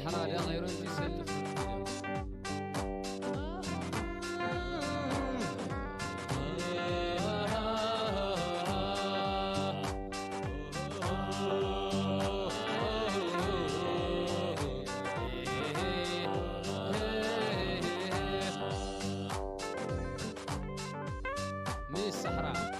الصحراء لا غير انت سلف من الصحراء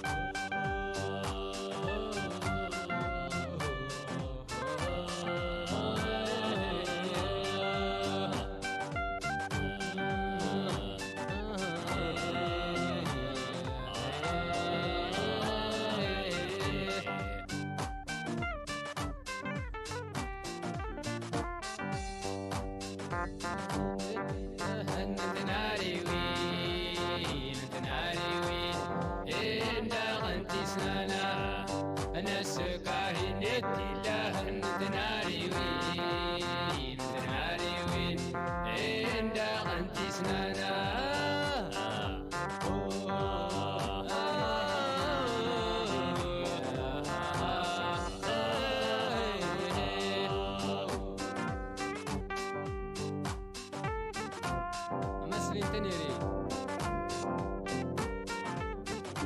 تنيري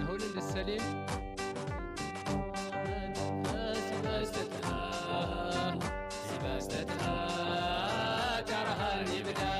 هول السليم سباستها ترها اليبدا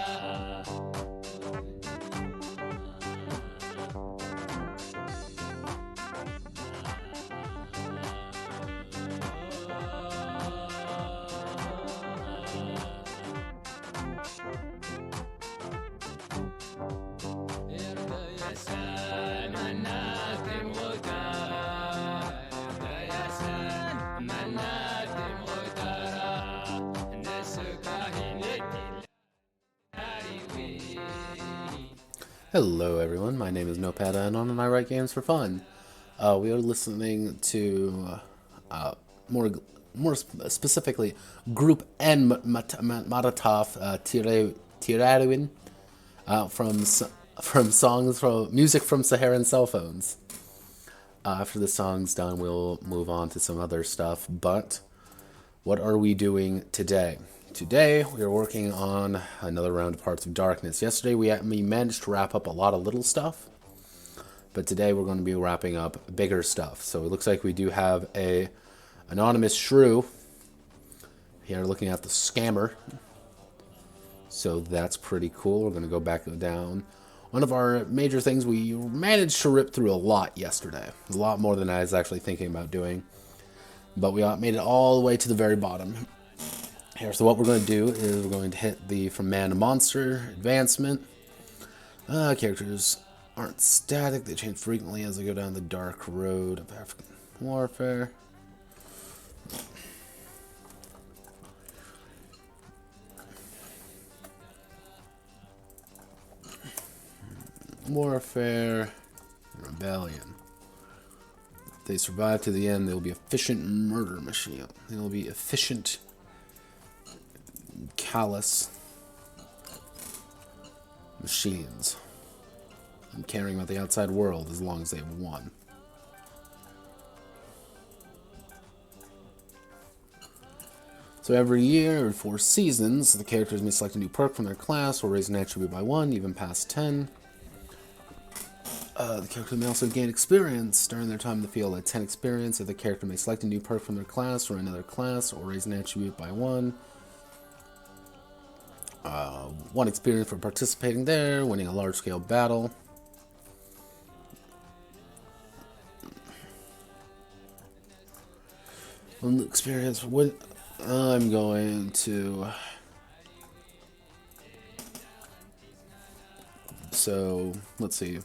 Hello everyone, my name is Notepad Anon and I write games for fun. We are listening to more specifically Group N Maratov Tiraruin from songs from music from Saharan cell phones. After the song's done, we'll move on to some other stuff. But what are we doing today? Today, we are working on another round of Parts of Darkness. Yesterday, we managed to wrap up a lot of little stuff, but today we're going to be wrapping up bigger stuff. So it looks like we do have a anonymous shrew here looking at the scammer. So that's pretty cool. We're going to go back down. One of our major things, we managed to rip through a lot yesterday. A lot more than I was actually thinking about doing. But we made it all the way to the very bottom. Here, so what we're going to do is we're going to hit the From Man to Monster advancement. Characters aren't static, they change frequently as they go down the dark road of African warfare. Warfare, rebellion. If they survive to the end, they will be efficient murder machine. They will be efficient callous machines and caring about the outside world as long as they've won. So every year, or 4 seasons, the characters may select a new perk from their class or raise an attribute by 1, even past 10. The character may also gain experience during their time in the field at 10 experience if the character may select a new perk from their class or another class or raise an attribute by 1. 1 experience for participating there, winning a large-scale battle. One experience for what I'm going to. So let's see.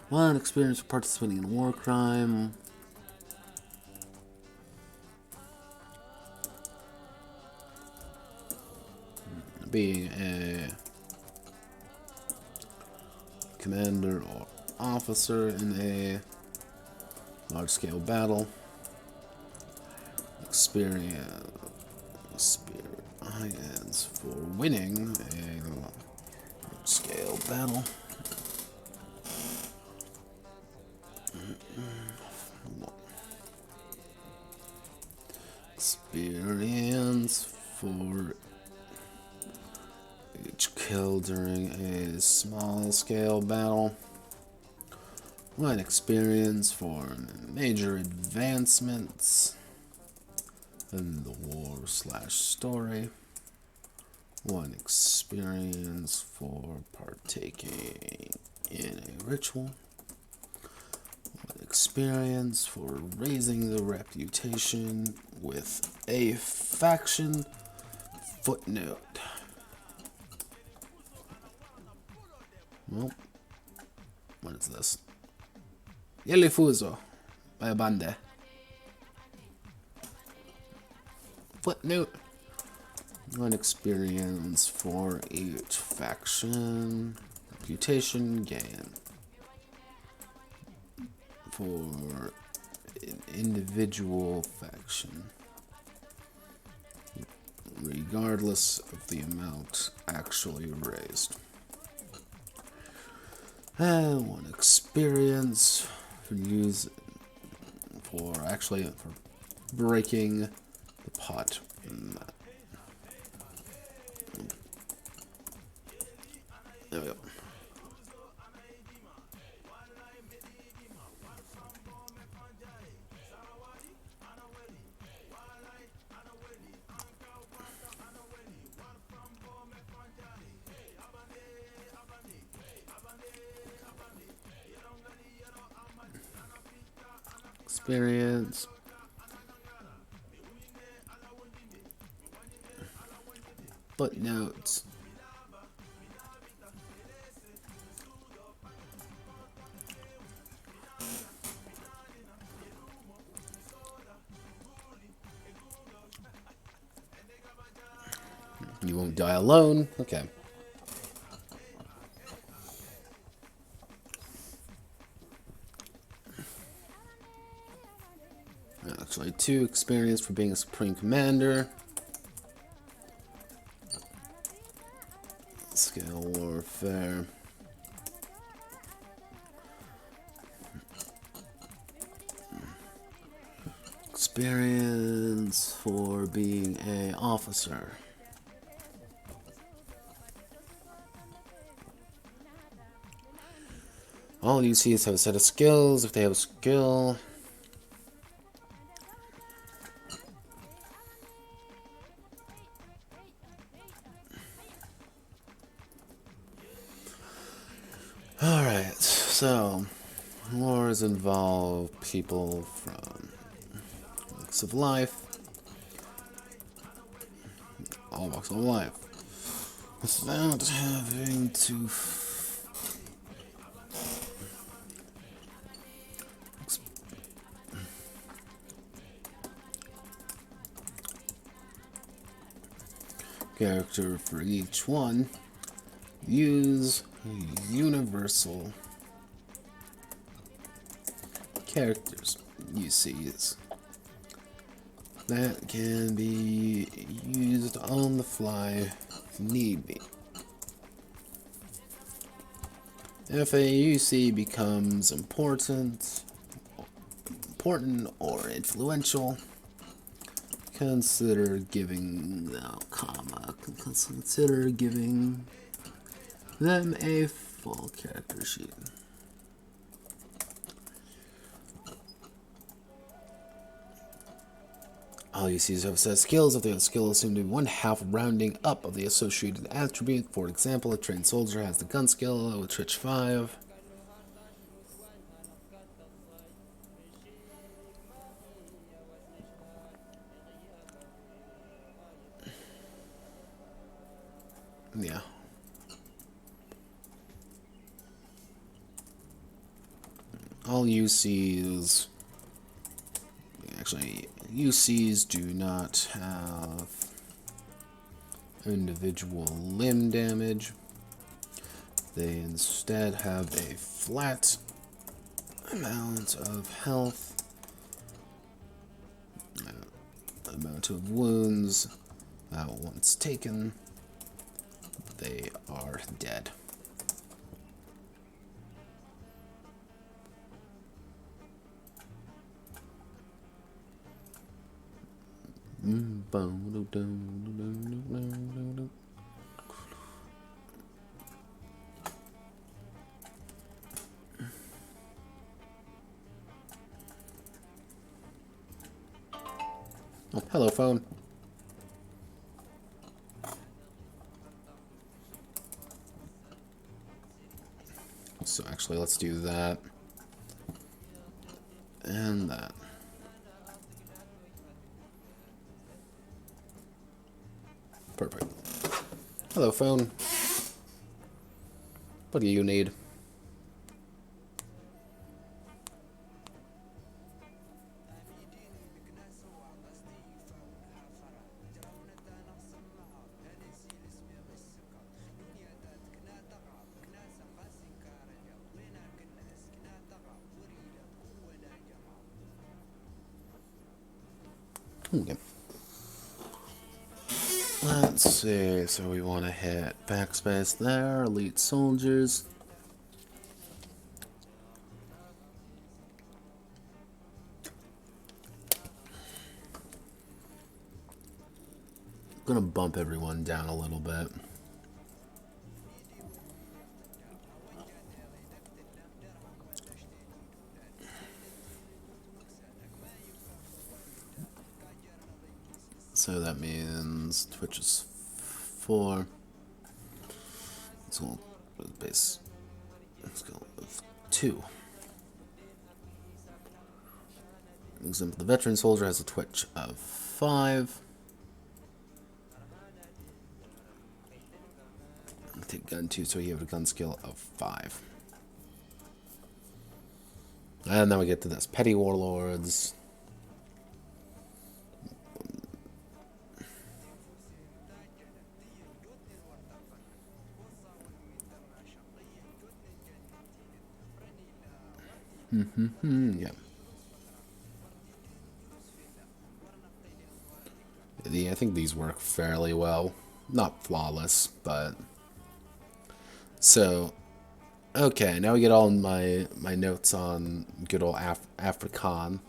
One experience for participating in a war crime. being a commander or officer in a large-scale battle. Experience for winning a large-scale battle. Experience for each kill during a small-scale battle. 1 experience for major advancements in the war/story. 1 experience for partaking in a ritual. 1 experience for raising the reputation with a faction. Footnote. Well, what is this? Yelly Fuso by a bande. Footnote. 1 experience for each faction. Reputation gain. For an individual faction, regardless of the amount actually raised. And 1 experience for breaking the pot. There we go. Experience. Footnotes. You won't die alone. Okay. Actually, 2 experience for being a Supreme Commander. Scale Warfare. Experience for being an officer. All you see is have a set of skills. If they have a skill, alright, so wars involve people from walks of life, all walks of life, without having to character for each one. Use universal characters UCs that can be used on the fly if need be. If a UC becomes important or influential, consider giving them a full character sheet. All you see is have a set of skills. If they have a skill, assume to be 1/2 rounding up of the associated attribute. For example, a trained soldier has the gun skill with Twitch 5. Yeah. All UCs, actually, UCs do not have individual limb damage. They instead have a flat amount of health, amount of wounds. Once taken, they are dead. Oh, hello, phone. So actually, let's do that. And that. Perfect. Hello, phone. What do you need? Okay. Let's see, so we want to hit backspace there, elite soldiers. I'm gonna bump everyone down a little bit. So that means Twitch is 4. Let's go with base. Let's go with 2. For example, the veteran soldier has a Twitch of 5. I'll take gun 2, so you have a gun skill of 5. And then we get to this petty warlords. Yeah. I think these work fairly well. Not flawless, but... So, okay, now we get all my notes on good old Afrikaanse.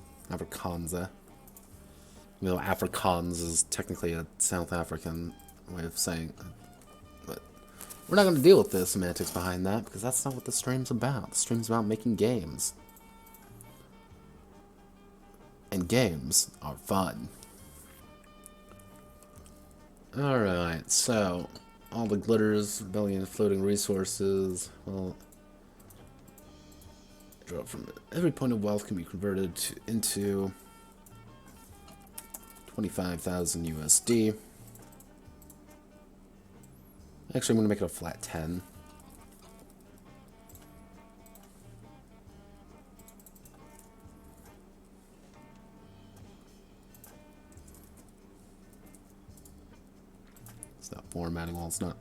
You know, Afrikaans is technically a South African way of saying it. But we're not going to deal with the semantics behind that, because that's not what the stream's about. The stream's about making games. And games are fun. Alright, so all the glitters, rebellion, floating resources, well, draw from it. Every point of wealth can be converted into 25,000 USD. Actually, I'm going to make it a flat 10. It's not formatting while it's not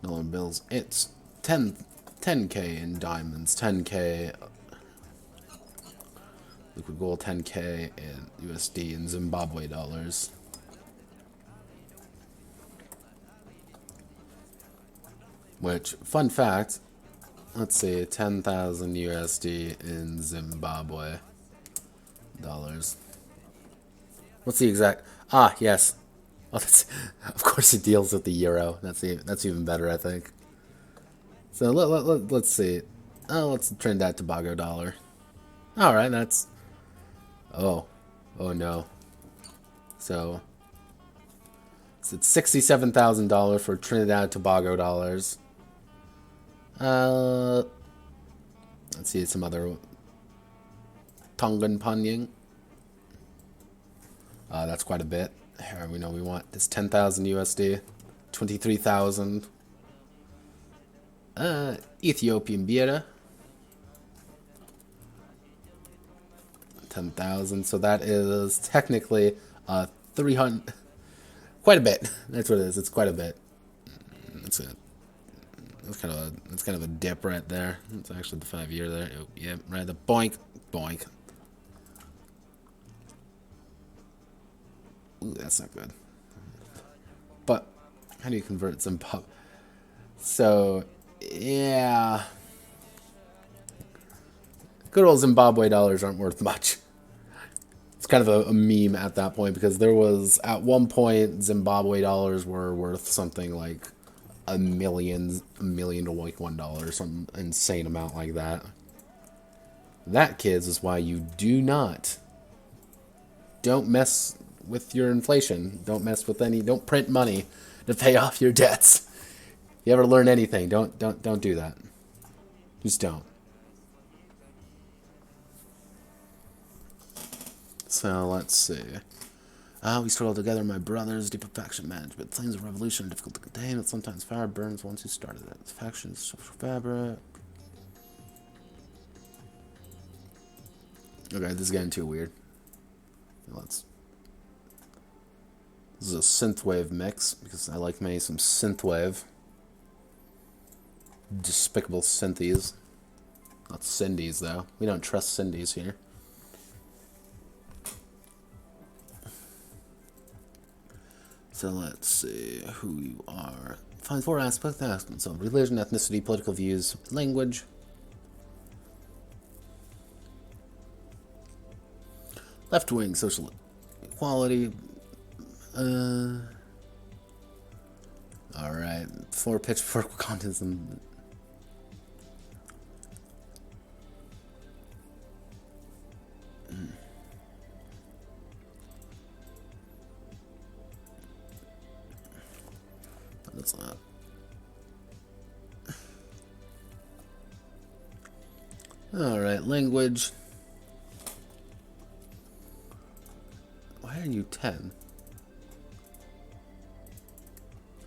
dollar bills. It's 10K in diamonds, 10K liquid gold, 10K in USD and Zimbabwe dollars. Which, fun fact, let's see, 10,000 USD in Zimbabwe dollars. What's the exact? Ah, yes. Oh, that's, of course it deals with the euro. That's even better, I think. So let's see. Oh, let's Trinidad Tobago dollar. All right, that's. Oh no. So it's $67,000 for Trinidad Tobago dollars. Let's see some other Tongan Panying. That's quite a bit. Here we know we want this 10,000 USD, 23,000. Ethiopian Bira, 10,000. So that is technically 300. Quite a bit. That's what it is. It's quite a bit. That's kind of a dip right there. It's actually the 5-year there. Oh, yeah, right. The boink, boink. Ooh, that's not good. But how do you convert Zimbabwe? So, yeah. Good old Zimbabwe dollars aren't worth much. It's kind of a meme at that point because there was, at one point, Zimbabwe dollars were worth something like a million to like $1 or some insane amount like that. That, kids, is why you don't mess with your inflation. Don't mess with don't print money to pay off your debts. If you ever learn anything, don't do that. Just don't. So let's see. We struggle together, my brothers. Deep faction management. Flames of revolution are difficult to contain, but sometimes fire burns once you started it. Factions, social fabric. Okay, this is getting too weird. This is a synthwave mix because I like me some synthwave. Despicable synthies. Not Cindy's though. We don't trust Cindy's here. So let's see who you are. Find 4 aspects of religion, ethnicity, political views, language. Left wing, social equality. Alright. 4 pitchfork communism. That's not. Alright, language. Why are you 10?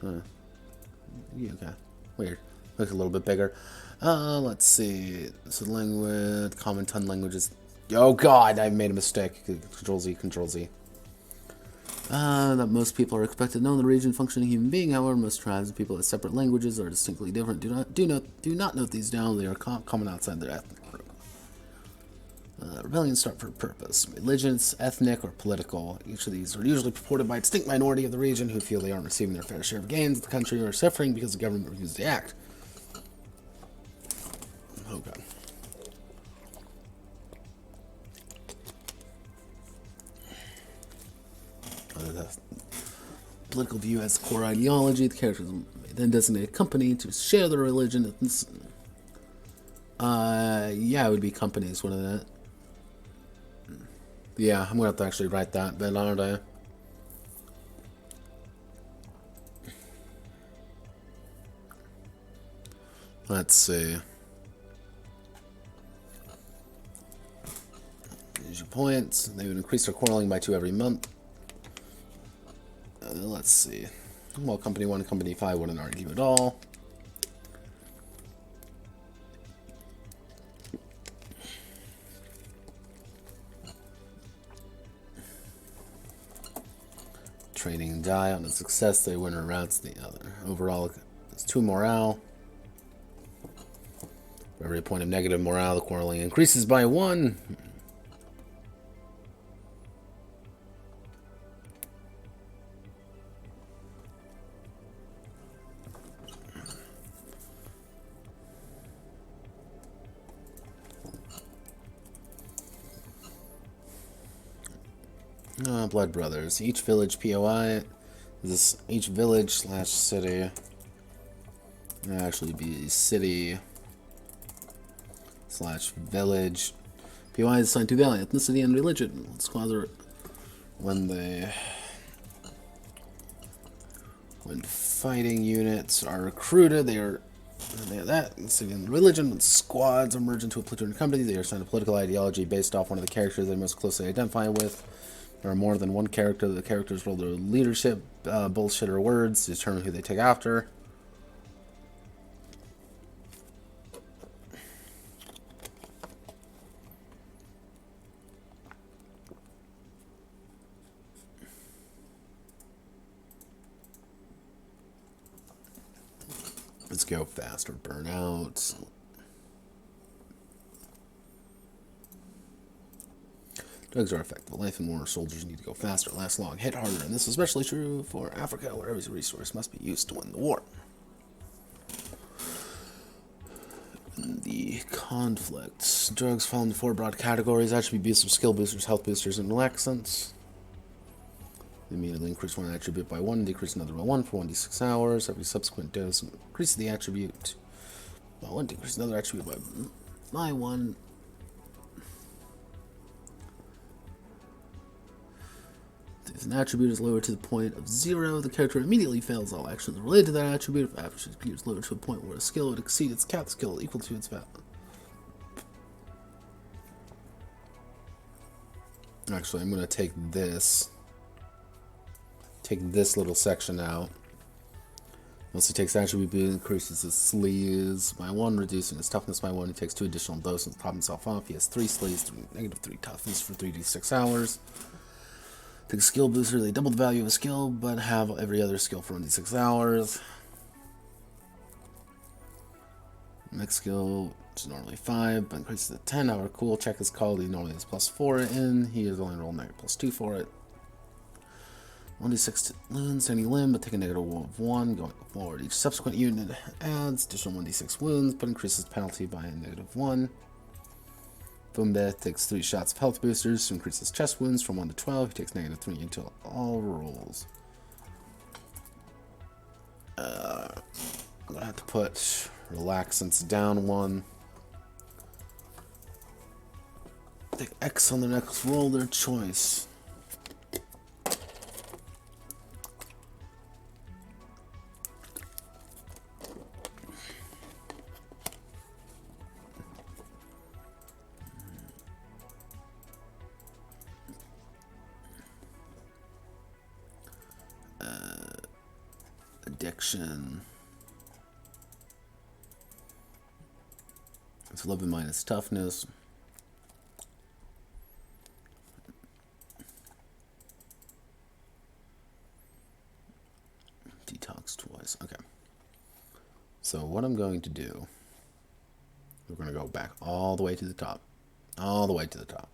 Huh. Yeah, okay. Weird. Looks a little bit bigger. Let's see. So language, common tongue languages. Oh god, I made a mistake. Control Z, Control Z. That most people are expected to know in the region functioning human being. However, most tribes and people have separate languages are distinctly different. Do not note these down. They are common outside their ethnic group. Rebellions start for a purpose. Religions, ethnic, or political. Each of these are usually purported by a distinct minority of the region who feel they aren't receiving their fair share of gains of the country or are suffering because the government refuses to act. Oh god. Political view as the core ideology. The characters may then designate a company to share their religion. Yeah, it would be companies, wouldn't it? Yeah, I'm gonna have to actually write that bit, aren't I? Let's see. Here's your points. They would increase their quarreling by 2 every month. Let's see. Well, Company 1 and Company 5 wouldn't argue at all. Training and die. On a success, they win or routes the other. Overall, it's 2 morale. For every point of negative morale, the quarreling increases by 1. Blood Brothers. Each village POI is each village / city. It'll actually be city / village. POI is assigned to value, ethnicity, and religion. Squads are when fighting units are recruited, they have that. City and religion. When squads are merged into a platoon company, they are assigned a political ideology based off one of the characters they most closely identify with. There are more than one character. The characters roll their leadership, bullshit or words to determine who they take after. Let's go faster. Burnout. Drugs are effective. Life in war, soldiers need to go faster, last long, hit harder, and this is especially true for Africa, where every resource must be used to win the war. The conflicts. Drugs fall into 4 broad categories: attribute boosters, skill boosters, health boosters, and relaxants. They immediately increase one attribute by 1, decrease another by 1 for 1d6 hours. Every subsequent dose increases the attribute by 1, decrease another attribute by 1. If an attribute is lowered to the point of 0, the character immediately fails all actions related to that attribute. If attribute is lowered to a point where a skill would exceed its cap, the skill equal to its value. Actually, I'm going to take this little section out. Once he takes attribute boost, increases his sleeves by 1, reducing his toughness by 1. He takes 2 additional doses to top himself off. He has 3 sleeves, -3 toughness for 3d6 hours. Take a skill booster, they double the value of a skill, but have every other skill for 1d6 hours. Next skill is normally 5, but increases to 10. Hour cool check is called. He normally has +4 in. He is only rolled -+2 for it. 1d6 wounds to any limb, but take a -1 going forward. Each subsequent unit adds additional 1d6 wounds, but increases the penalty by a -1. Boombeth takes 3 shots of health boosters to increase his chest wounds from 1 to 12. He takes -3 until all rolls. I'm gonna have to put relaxants down 1. Take X on the next roll, their choice. Addiction. It's 11 minus toughness. Detox twice. Okay. So what I'm going to do, we're going to go back all the way to the top. All the way to the top.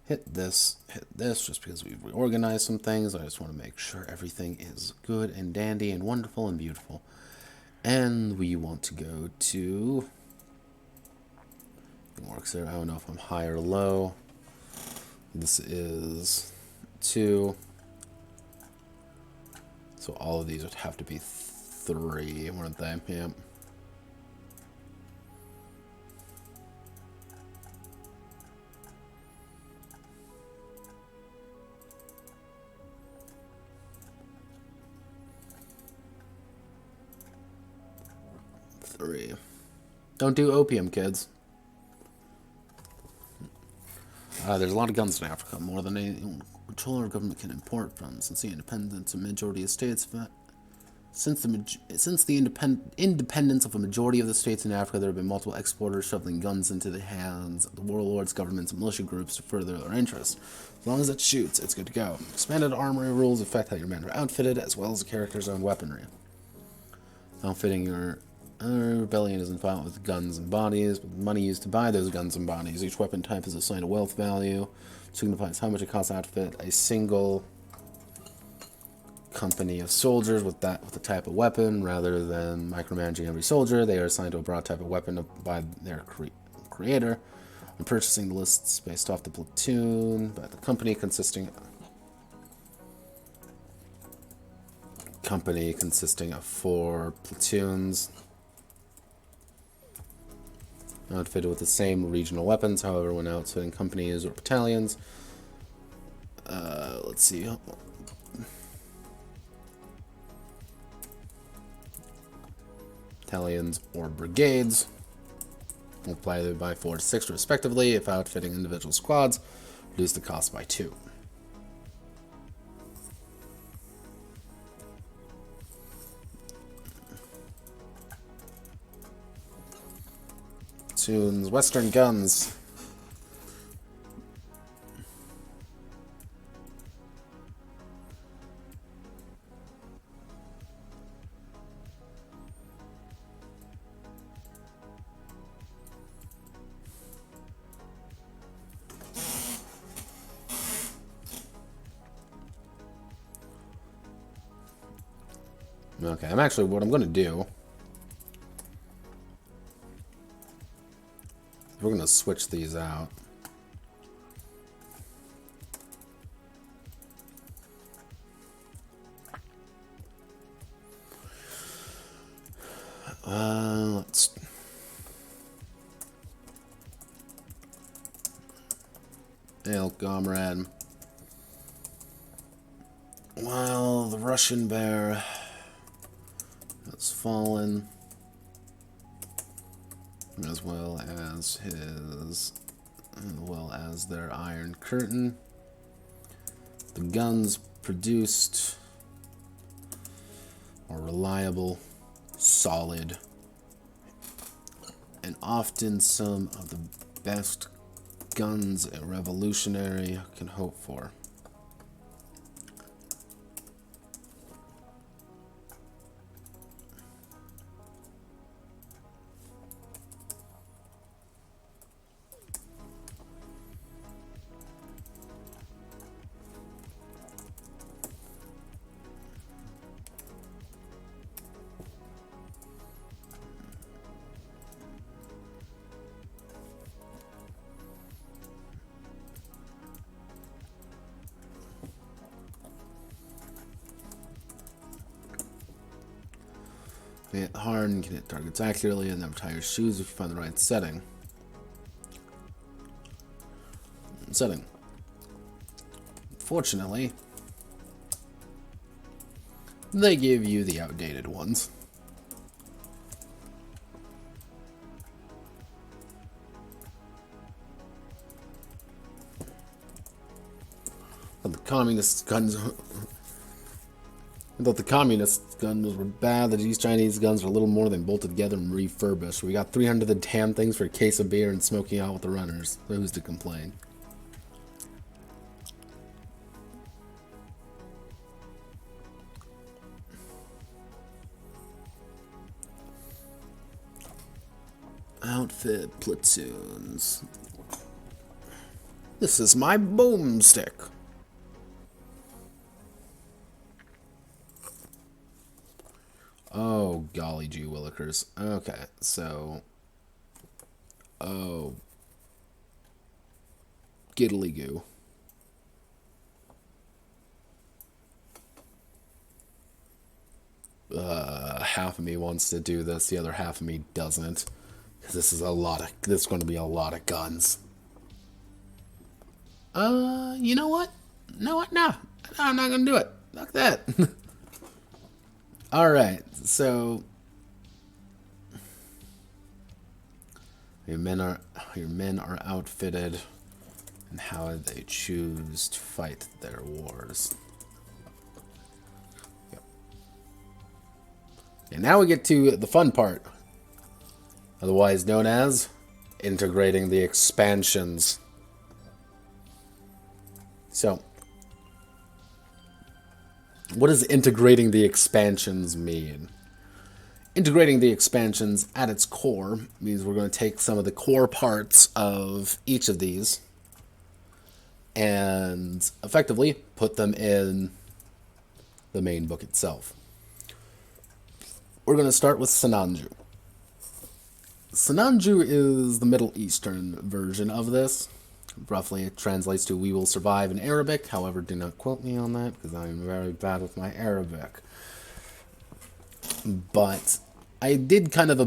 Hit this, just because we've reorganized some things. I just want to make sure everything is good and dandy and wonderful and beautiful. And we want to go to... It works there. I don't know if I'm high or low. This is 2. So all of these would have to be 3, wouldn't they? Yeah. Don't do opium, kids. There's a lot of guns in Africa, more than any control our government can import from. Since the independence of majority of states, since the independence of a majority of the states in Africa, there have been multiple exporters shoveling guns into the hands of the warlords, governments, and militia groups to further their interests. As long as it shoots, it's good to go. Expanded armory rules affect how your men are outfitted, as well as the character's own weaponry. Outfitting your rebellion isn't fought with guns and bodies, but money used to buy those guns and bodies. Each weapon type is assigned a wealth value, which signifies how much it costs to outfit a single company of soldiers with the type of weapon. Rather than micromanaging every soldier, they are assigned to a broad type of weapon by their creator. And purchasing the lists based off the platoon by the company consisting of 4 platoons. Outfitted with the same regional weapons, however, when outfitting companies or battalions. Let's see. Battalions or brigades. Multiply them by 4 to 6 respectively. If outfitting individual squads, reduce the cost by 2. Platoons, Western guns. Okay, what I'm going to do, we're going to switch these out. Let's... Hail, comrade. Well, the Russian bear has fallen, as well as their Iron Curtain. The guns produced are reliable, solid, and often some of the best guns a revolutionary can hope for. They hit hard and can hit targets accurately, and never tie your shoes if you find the right setting. Fortunately, they give you the outdated ones. But the communist guns... I thought the communist guns were bad. These Chinese guns are a little more than bolted together and refurbished. We got 300 of the damn things for a case of beer and smoking out with the runners. So who's to complain? Outfit platoons. This is my boomstick. Oh, golly gee willikers. Okay, so... Oh. Giddly goo. Half of me wants to do this, the other half of me doesn't. Because this is going to be a lot of guns. You know what? No, I'm not going to do it. Fuck that. Alright, so your men are outfitted, and how they choose to fight their wars. Yep. And now we get to the fun part, otherwise known as integrating the expansions. So, what does integrating the expansions mean? Integrating the expansions at its core means we're going to take some of the core parts of each of these and effectively put them in the main book itself. We're going to start with Sinanju. Sinanju is the Middle Eastern version of this. Roughly, it translates to "We will survive" in Arabic. However, do not quote me on that, because I'm very bad with my Arabic. But I did kind of a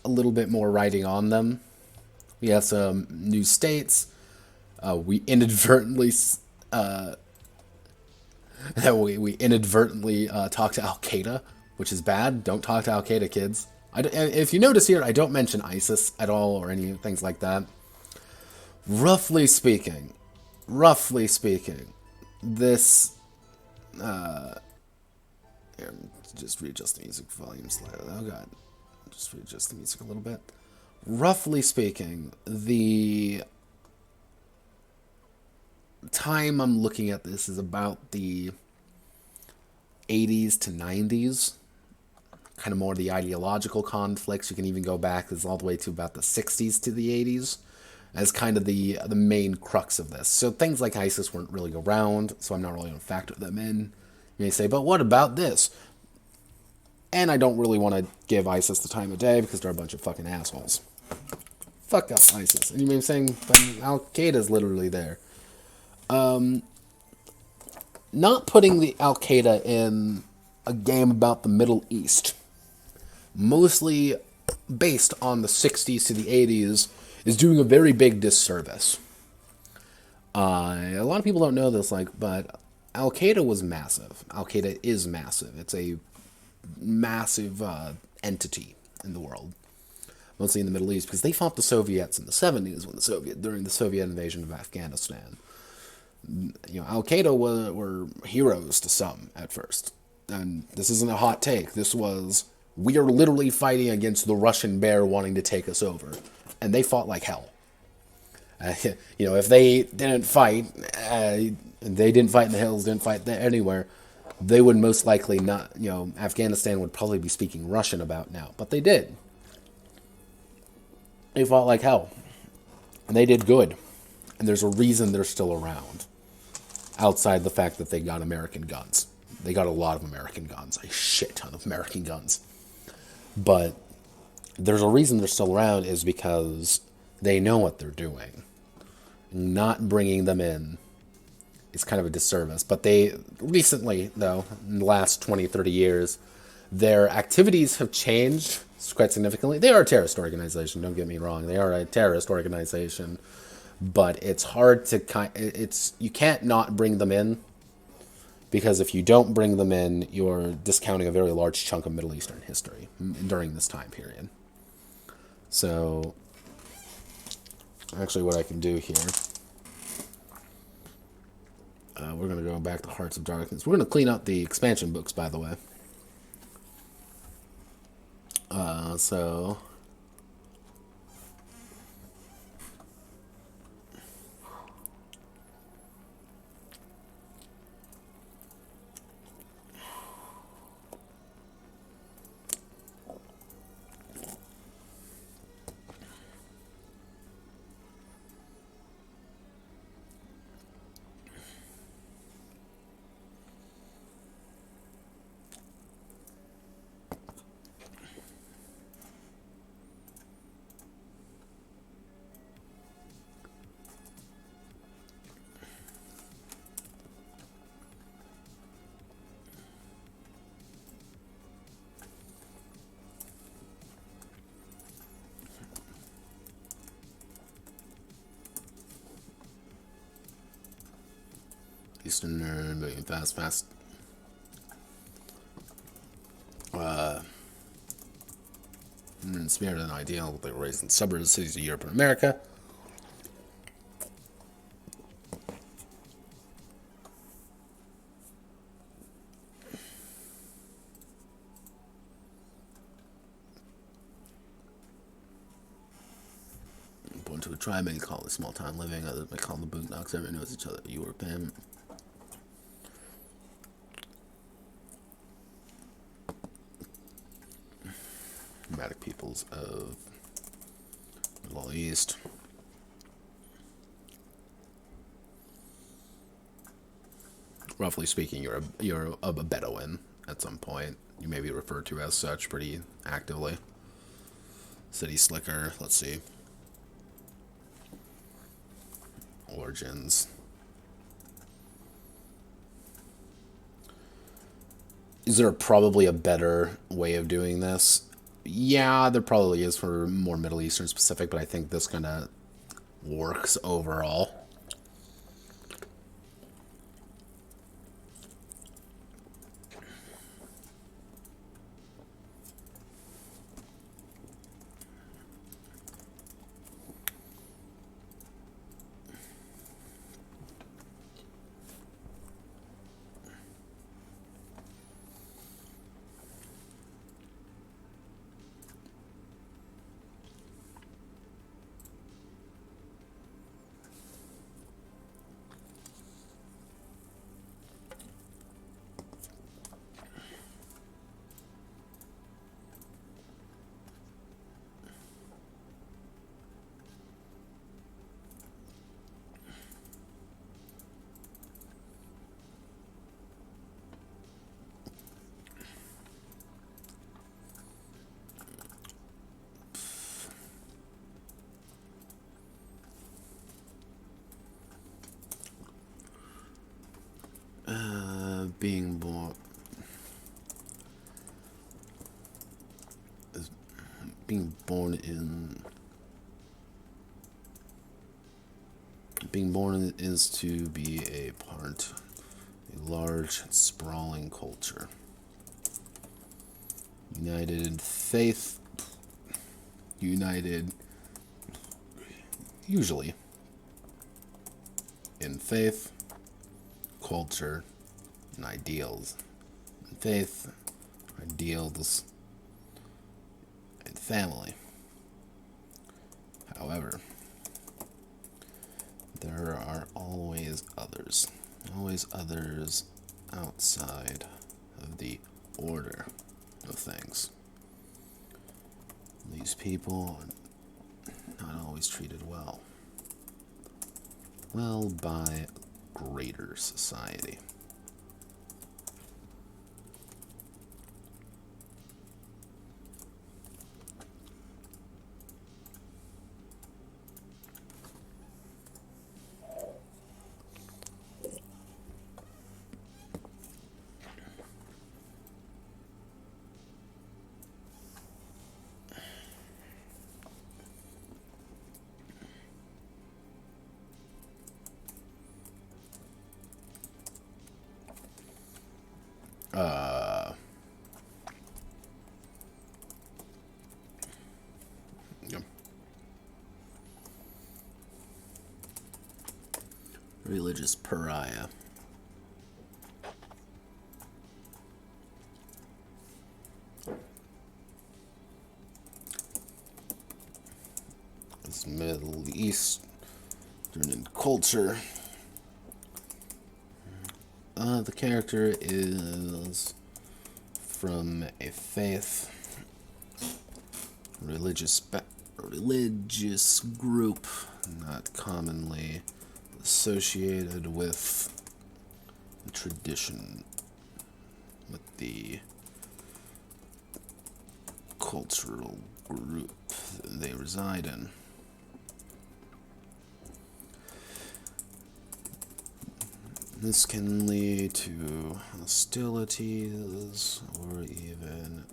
little bit more writing on them. We have some new states. We inadvertently talked to Al-Qaeda, which is bad. Don't talk to Al-Qaeda, kids. If you notice here, I don't mention ISIS at all or any things like that. Roughly speaking, this, just readjust the music volume slightly. Oh god, just readjust the music a little bit. Roughly speaking, the time I'm looking at this is about the 80s to 90s. Kind of more the ideological conflicts. You can even go back all the way to about the 60s to the 80s. As kind of the main crux of this. So things like ISIS weren't really around, so I'm not really going to factor them in. You may say, but what about this? And I don't really want to give ISIS the time of day because they're a bunch of fucking assholes. Fuck up ISIS. And you may be saying, but Al-Qaeda's literally there. Not putting the Al-Qaeda in a game about the Middle East, mostly based on the 60s to the 80s, is doing a very big disservice. A lot of people don't know this, but Al-Qaeda was massive. Al-Qaeda is massive. It's a massive entity in the world, mostly in the Middle East, because they fought the Soviets in the 70s during the Soviet invasion of Afghanistan. Al-Qaeda were heroes to some at first. And this isn't a hot take. This was, we are literally fighting against the Russian bear wanting to take us over. And they fought like hell. If they didn't fight, they didn't fight in the hills, didn't fight anywhere, they would most likely not, Afghanistan would probably be speaking Russian about now. But they did. They fought like hell. And they did good. And there's a reason they're still around. Outside the fact that they got American guns. They got a lot of American guns. A shit ton of American guns. But there's a reason they're still around is because they know what they're doing. Not bringing them in is kind of a disservice. But they recently, though, in the last 20, 30 years, their activities have changed quite significantly. They are a terrorist organization, don't get me wrong. They are a terrorist organization. But it's hard to you can't not bring them in, because if you don't bring them in, you're discounting a very large chunk of Middle Eastern history during this time period. So, actually what I can do here, we're going to go back to Hearts of Darkness. We're going to clean up the expansion books, by the way. So... Eastern moving fast. In the spirit of an ideal, they were raised in suburbs, cities of Europe and America. Born to a tribe, many call it small town living, others may call them the boondocks. Everyone knows each other. European. Nomadic peoples of Middle East. Roughly speaking, you're a Bedouin at some point. You may be referred to as such pretty actively. City slicker. Let's see. Origins. Is there probably a better way of doing this? Yeah, there probably is for more Middle Eastern specific, but I think this kind of works overall. being born is to be a part of a large, sprawling culture. United in faith, united usually in faith, culture, and ideals. In faith, ideals, and family. However, there are always others outside of the order of things. These people are not always treated well by greater society. Yeah. Religious pariah. This Middle Eastern culture. The character is from a faith, religious group not commonly associated with the tradition, with the cultural group they reside in. This can lead to hostilities or even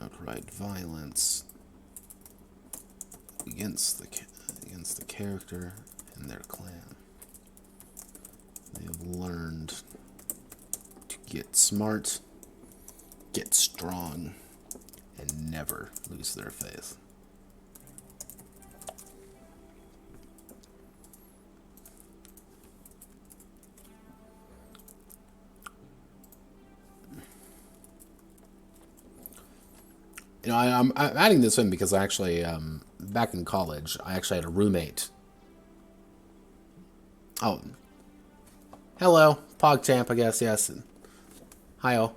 outright violence against the character and their clan. They have learned to get smart, get strong, and never lose their faith. You know, I'm adding this in because I actually, back in college, I actually had a roommate. Oh. Hello. PogChamp, I guess, yes. Hi-oh.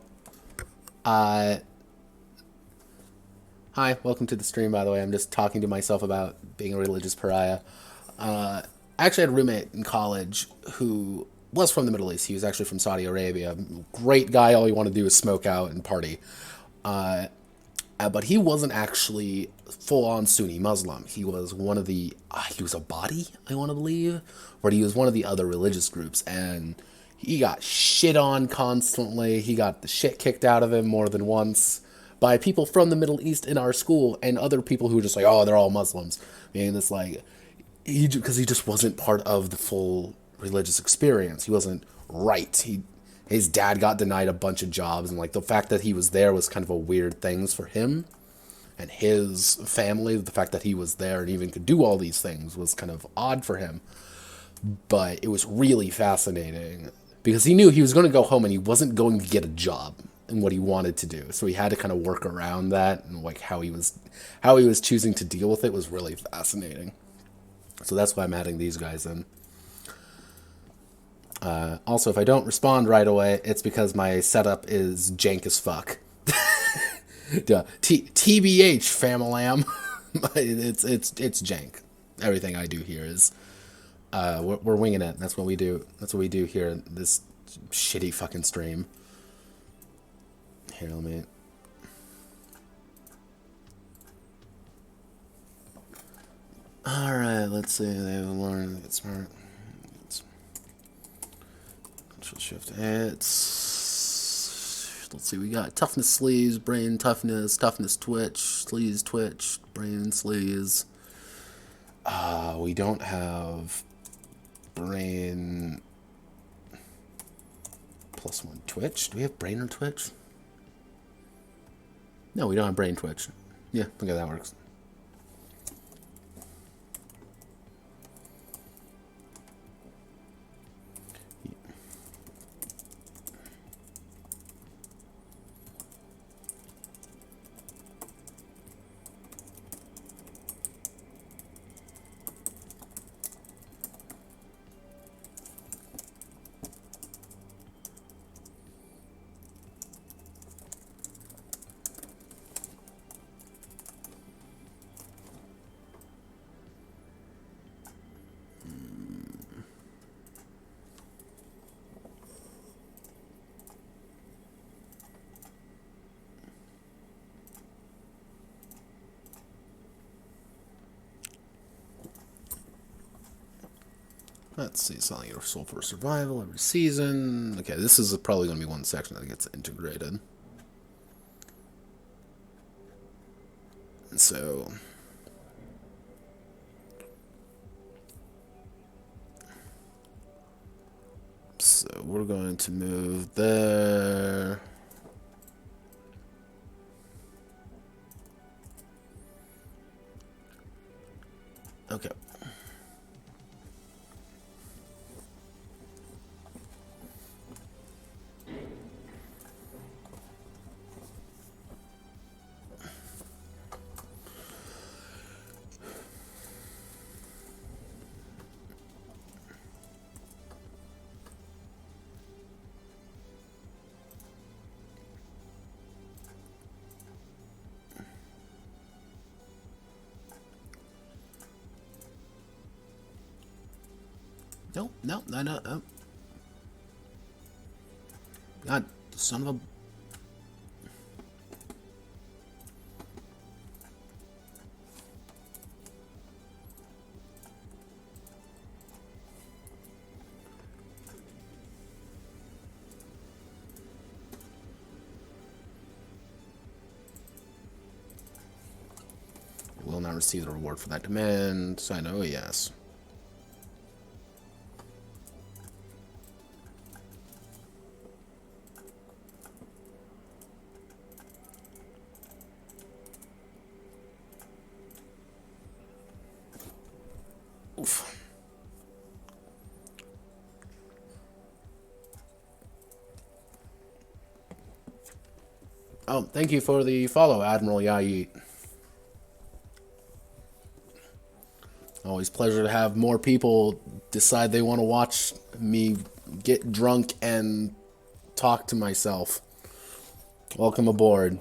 Hi, welcome to the stream, by the way. I'm just talking to myself about being a religious pariah. I actually had a roommate in college who was from the Middle East. He was actually from Saudi Arabia. Great guy. All he wanted to do was smoke out and party. But he wasn't actually full-on Sunni Muslim. He was one of the, he was a Badi, I want to believe, but he was one of the other religious groups, and he got shit on constantly. He got the shit kicked out of him more than once by people from the Middle East in our school and other people who were just like, oh, they're all Muslims. Meaning it's like, because he just wasn't part of the full religious experience. He wasn't right. His dad got denied a bunch of jobs, and like the fact that he was there was kind of a weird thing for him and his family. The fact that he was there and even could do all these things was kind of odd for him. But it was really fascinating because he knew he was going to go home and he wasn't going to get a job in what he wanted to do. So he had to kind of work around that, and like how he was choosing to deal with it was really fascinating. So that's why I'm adding these guys in. Also, if I don't respond right away, it's because my setup is jank as fuck. TBH, famalam. it's jank. Everything I do here is we're winging it. That's what we do. That's what we do here in this shitty fucking stream. Here, let me. All right, let's see. They've learned to get smart. Shift. It's, let's see, we got toughness sleeves, brain toughness, toughness twitch, sleeves twitch, brain sleeves. We don't have brain +1 twitch. Do we have brain or twitch? No, we don't have brain twitch. Yeah, look how that works. Let's see, selling your soul for survival every season. Okay, this is probably going to be one section that gets integrated. So we're going to move there. Okay. No. God, son of a... Will not receive the reward for that demand. So I know yes. Oof. Oh, thank you for the follow, Admiral Yayit. Always pleasure to have more people decide they want to watch me get drunk and talk to myself. Welcome aboard.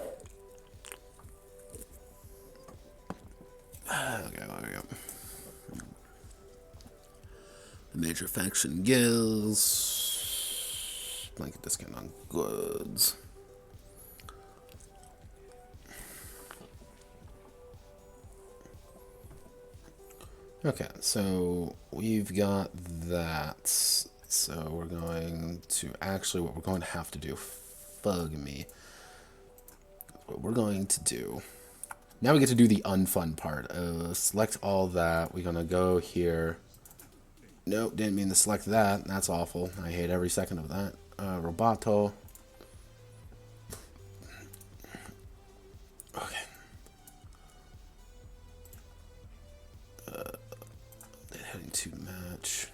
Okay, there we go. The major faction gives blanket discount on goods. Okay, so we've got that. So we're going to actually, what we're going to have to do, fug me. What we're going to do, now we get to do the unfun part. Select all that. We're going to go here. Nope, didn't mean to select that. That's awful. I hate every second of that. Roboto. Okay. Heading to match.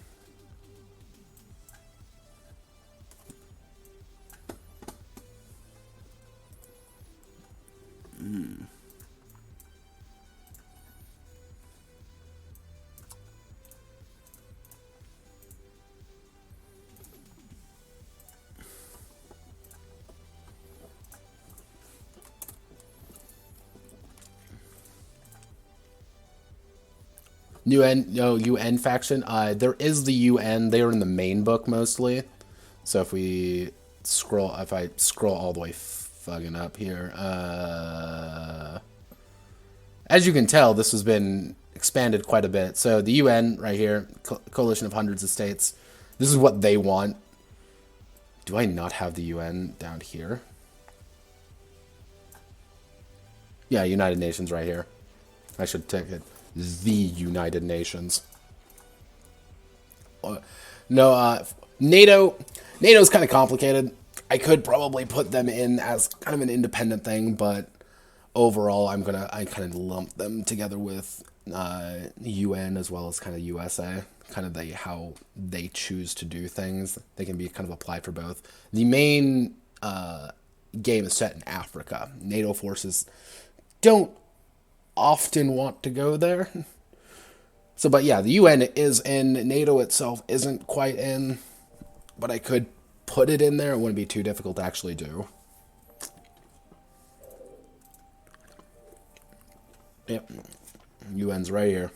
UN faction. There is the UN. They are in the main book mostly. So if I scroll all the way fucking up here, as you can tell, this has been expanded quite a bit. So the UN right here, coalition of hundreds of states. This is what they want. Do I not have the UN down here? Yeah, United Nations right here. I should take it. The United Nations. No, NATO. NATO's kind of complicated. I could probably put them in as kind of an independent thing, but overall, I kind of lump them together with UN as well as kind of USA. Kind of how they choose to do things. They can be kind of applied for both. The main game is set in Africa. NATO forces don't often want to go there. So, but yeah, the UN is in. NATO itself isn't quite in, but I could put it in there. It wouldn't be too difficult to actually do. Yep, UN's right here.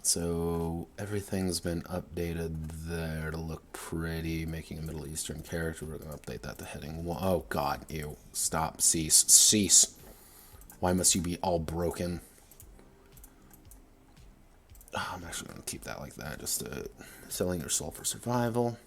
So everything's been updated there to look pretty, making a Middle Eastern character. We're going to update that to heading 1. Oh, God, ew. Stop. Cease. Cease. Why must you be all broken? Oh, I'm actually going to keep that like that. Just selling your soul for survival.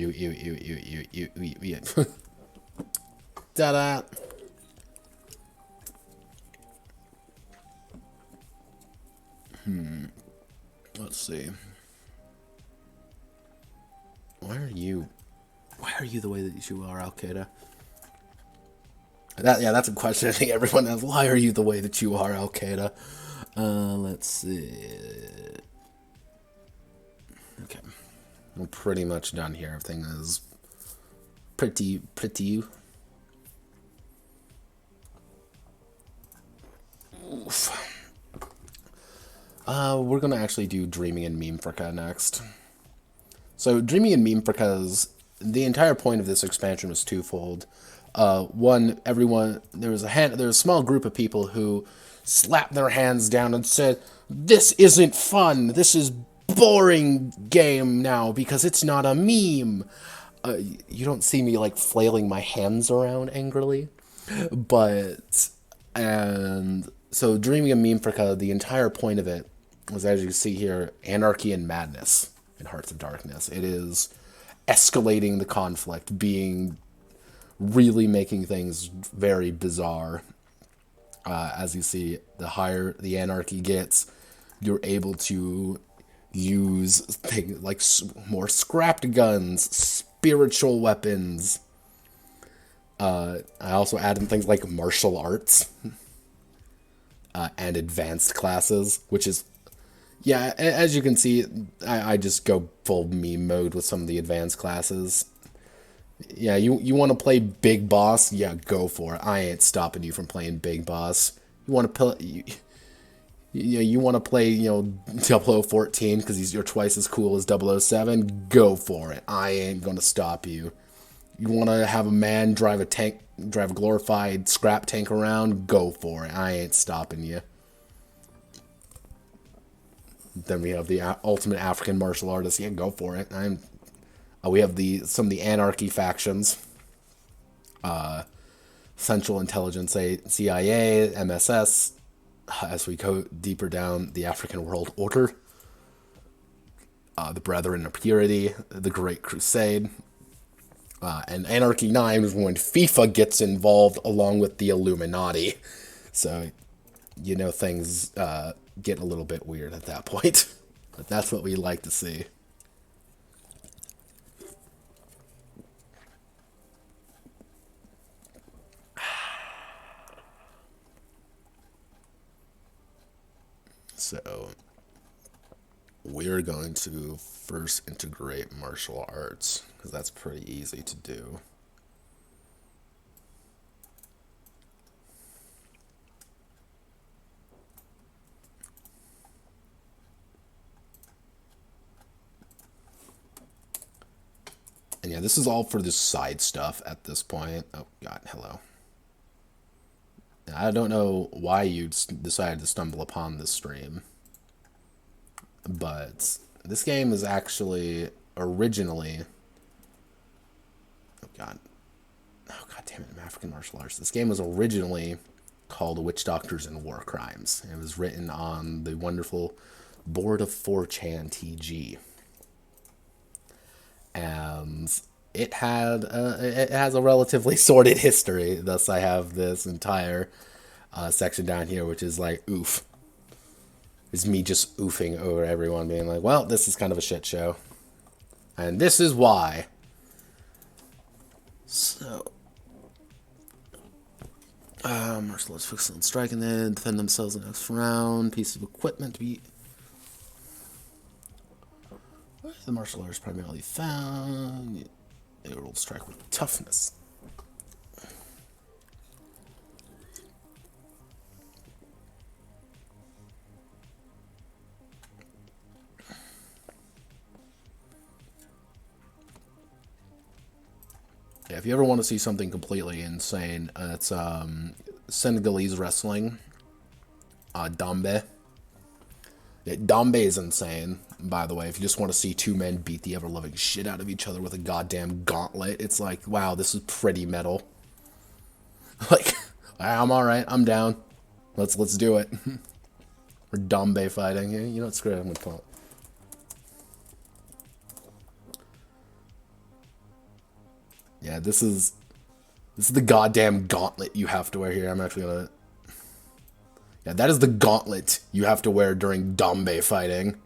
You. Ta-da! Let's see. Why are you the way that you are, Al-Qaeda? That's a question I think everyone has. Why are you the way that you are, Al-Qaeda? Let's see. Okay. We're pretty much done here. Everything is pretty. Oof. We're gonna actually do Dreaming in Memefrica next. So Dreaming in Memefrica's the entire point of this expansion was twofold. One, there was a small group of people who slapped their hands down and said, "This isn't fun. This is boring game now because it's not a meme." You don't see me like flailing my hands around angrily, and so Dreaming of Memefrica, the entire point of it was, as you see here, anarchy and madness in Hearts of Darkness. It is escalating the conflict, really making things very bizarre. As you see, the higher the anarchy gets, you're able to use things like more scrapped guns, spiritual weapons. I also added things like martial arts and advanced classes, which is, yeah, as you can see, I just go full meme mode with some of the advanced classes. Yeah, you want to play Big Boss? Yeah, go for it. I ain't stopping you from playing Big Boss. You want to play... You want to play, 0014 because you're twice as cool as 007? Go for it. I ain't going to stop you. You want to have a man drive a glorified scrap tank around? Go for it. I ain't stopping you. Then we have the ultimate African martial artist. Yeah, go for it. We have some of the anarchy factions. Central Intelligence, CIA, MSS. As we go deeper down, the African World Order, the Brethren of Purity, the Great Crusade, and Anarchy 9 is when FIFA gets involved along with the Illuminati. So, things get a little bit weird at that point. But that's what we like to see. So, we're going to first integrate martial arts, because that's pretty easy to do. And yeah, this is all for the side stuff at this point. Oh, God, hello. I don't know why you decided to stumble upon this stream, but this game is actually originally God. Oh, God damn it. African martial arts. This game was originally called Witch Doctors and War Crimes. It was written on the wonderful board of 4chan TG. And it has a relatively sordid history. Thus, I have this entire section down here, which is like, oof. It's me just oofing over everyone, being like, well, this is kind of a shit show. And this is why. So, merciless focus on striking them, defend themselves in the next round. Piece of equipment to be. The martial arts primarily found. They rolled strike with toughness. Yeah, if you ever want to see something completely insane, it's Senegalese wrestling. Dambe. Yeah, Dambe is insane, by the way. If you just want to see two men beat the ever-loving shit out of each other with a goddamn gauntlet, it's like, wow, this is pretty metal. Like, I'm alright, I'm down. Let's do it. We're Dambe fighting. Yeah, you know what, screw it, I'm gonna pull it. Yeah, this is the goddamn gauntlet you have to wear here. I'm actually gonna... Yeah, that is the gauntlet you have to wear during Dambe fighting.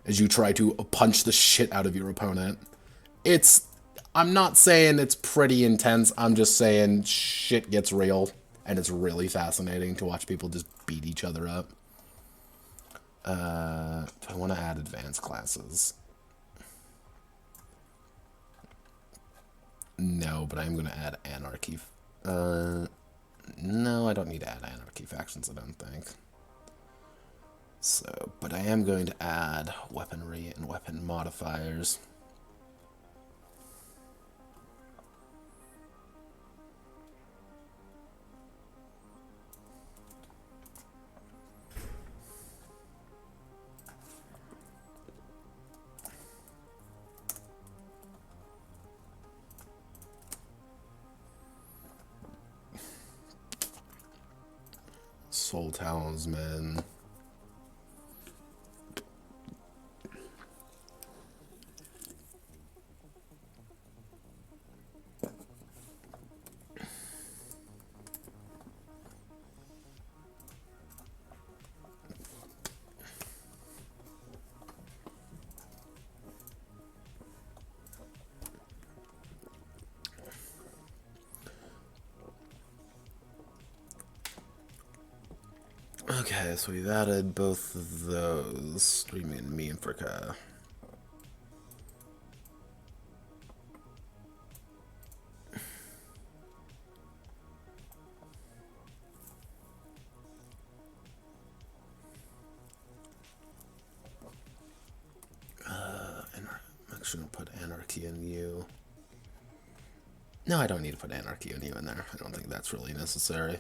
As you try to punch the shit out of your opponent. I'm not saying it's pretty intense. I'm just saying shit gets real. And it's really fascinating to watch people just beat each other up. Do I want to add advanced classes? No, but I'm going to add anarchy. No, I don't need to add anarchy factions, I don't think. So, but I am going to add weaponry and weapon modifiers. Soul Talisman. Okay, so we've added both of those. Streaming in Memefrica. I'm actually going to put anarchy in you. No, I don't need to put anarchy in you in there. I don't think that's really necessary.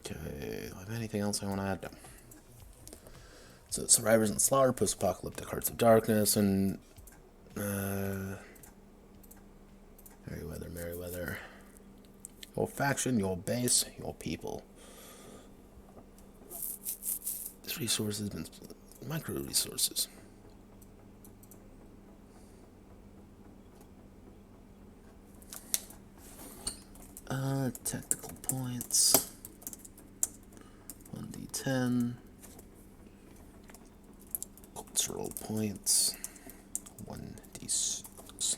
Okay, do I have anything else I want to add? No. So, Survivors and Slaughter, Post-Apocalyptic Hearts of Darkness, and... Merryweather. Your faction, your base, your people. This resource has been... Micro-resources. Tactical points. 1d10. Cultural points. 1d6.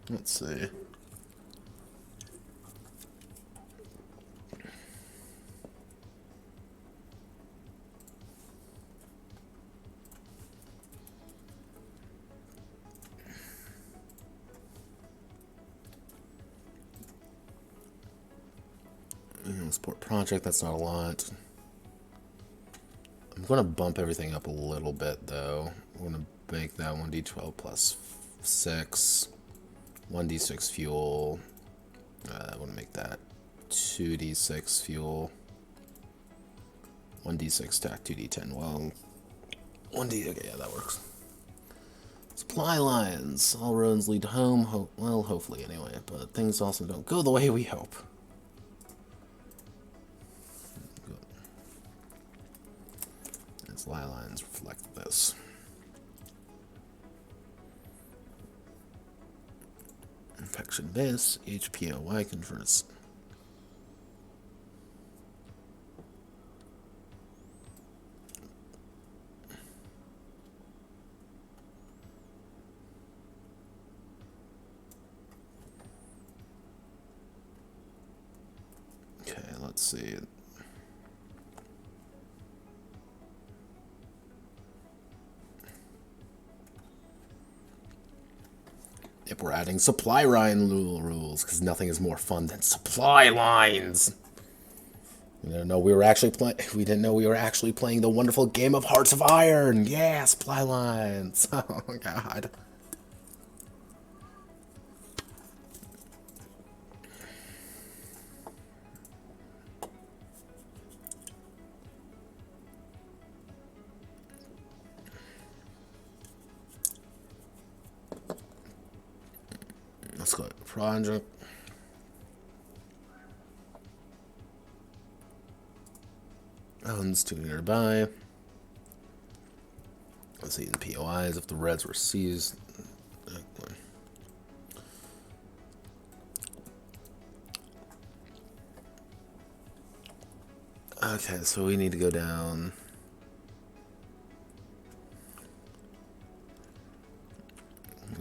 Let's see. Support project, that's not a lot. I'm going to bump everything up a little bit, though. I'm going to make that 1d12 plus 6. 1d6 fuel. I want to make that 2d6 fuel. 1d6 stack, 2d10. Well, 1d. Okay, yeah, that works. Supply lines. All roads lead to home. Well, hopefully anyway. But things also don't go the way we hope. Supply lines reflect this. Infection base. HPOY converts. Okay, let's see. Yep, we're adding supply line rules because nothing is more fun than supply lines. We didn't know we were actually playing. We didn't know we were actually playing the wonderful game of Hearts of Iron. Yeah, supply lines. Oh my god. Let's go. Project. Owns 2 nearby. Let's see in POIs if the reds were seized. Okay, so we need to go down.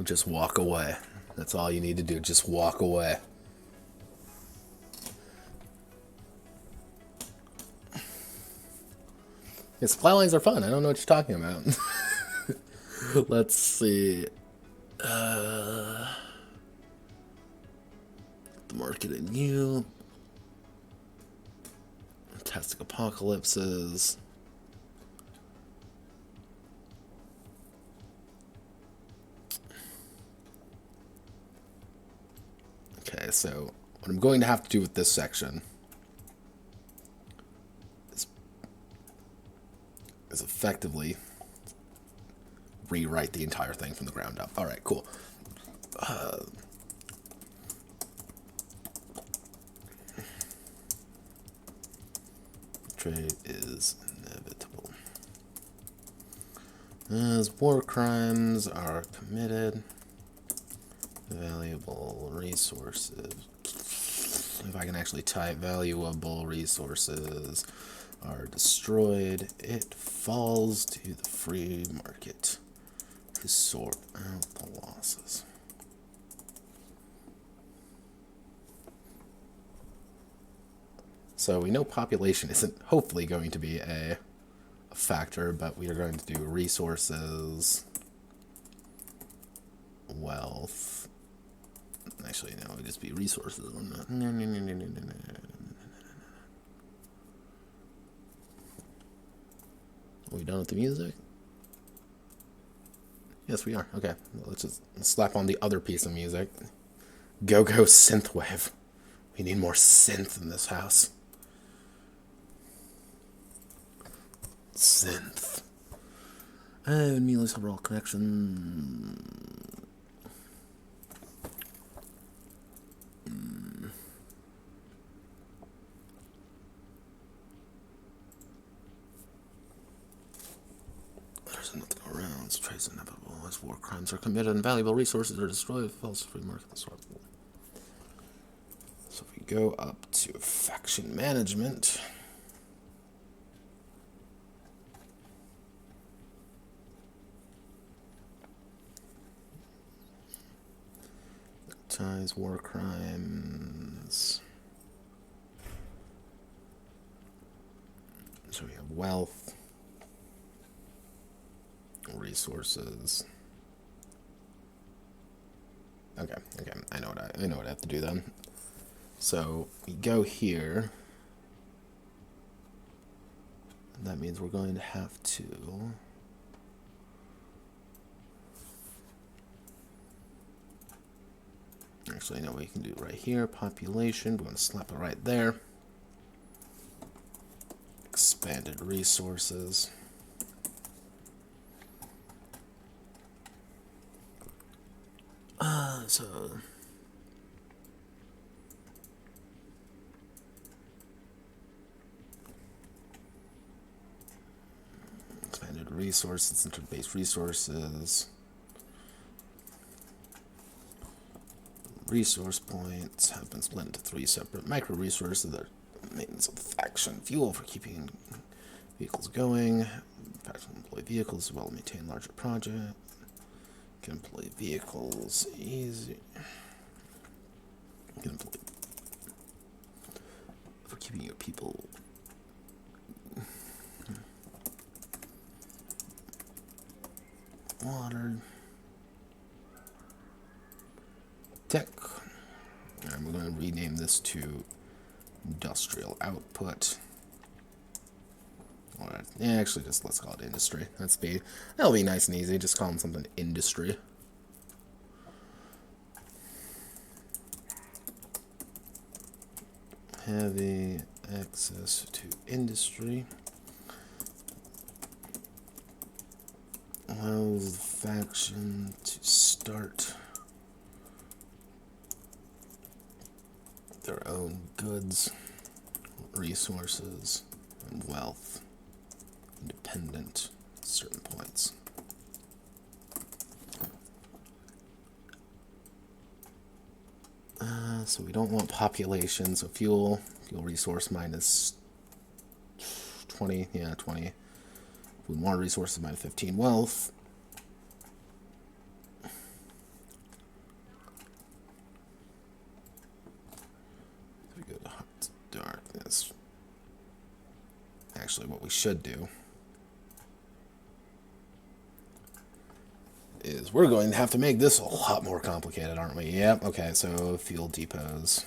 Just walk away. That's all you need to do. Just walk away. Yeah, supply lines are fun. I don't know what you're talking about. Let's see. The market in you. Fantastic apocalypses. Okay, so what I'm going to have to do with this section is effectively rewrite the entire thing from the ground up. All right, cool. Trade is inevitable. As war crimes are committed, valuable resources. If I can actually type valuable resources are destroyed, it falls to the free market to sort out the losses. So we know population isn't hopefully going to be a factor, but we are going to do resources, wealth. Actually, no, it would just be resources. Are we done with the music? Yes, we are. Okay, let's just slap on the other piece of music. Go-go synthwave. We need more synth in this house. Synth. And immediately several connection. There's enough to go around. Trades inevitable as war crimes are committed and valuable resources are destroyed. False free market. So if we go up to faction management. Ties, war crimes. So we have wealth, resources. Okay, I know what I have to do then. So we go here. That means we're going to have to Actually, no, we can do it right here. Population. We want to slap it right there. Expanded resources. So expanded resources, center-based resources, resource points have been split into 3 separate micro resources that are maintenance of the faction, fuel for keeping vehicles going, faction employ vehicles as well as maintain larger projects. Can employ vehicles easy. Can employ for keeping your people watered. Tech. And we're going to rename this to industrial output. Alright, yeah, actually, just let's call it industry. That'll be nice and easy. Just call them something industry. Heavy access to industry. Allows the faction to start their own goods, resources, and wealth. Independent at certain points. So we don't want population, so fuel resource minus 20, yeah, 20. Food and water resources minus 15 wealth. We go to hot to darkness. Actually, what we should do is we're going to have to make this a lot more complicated, aren't we? Yep, okay, so fuel depots.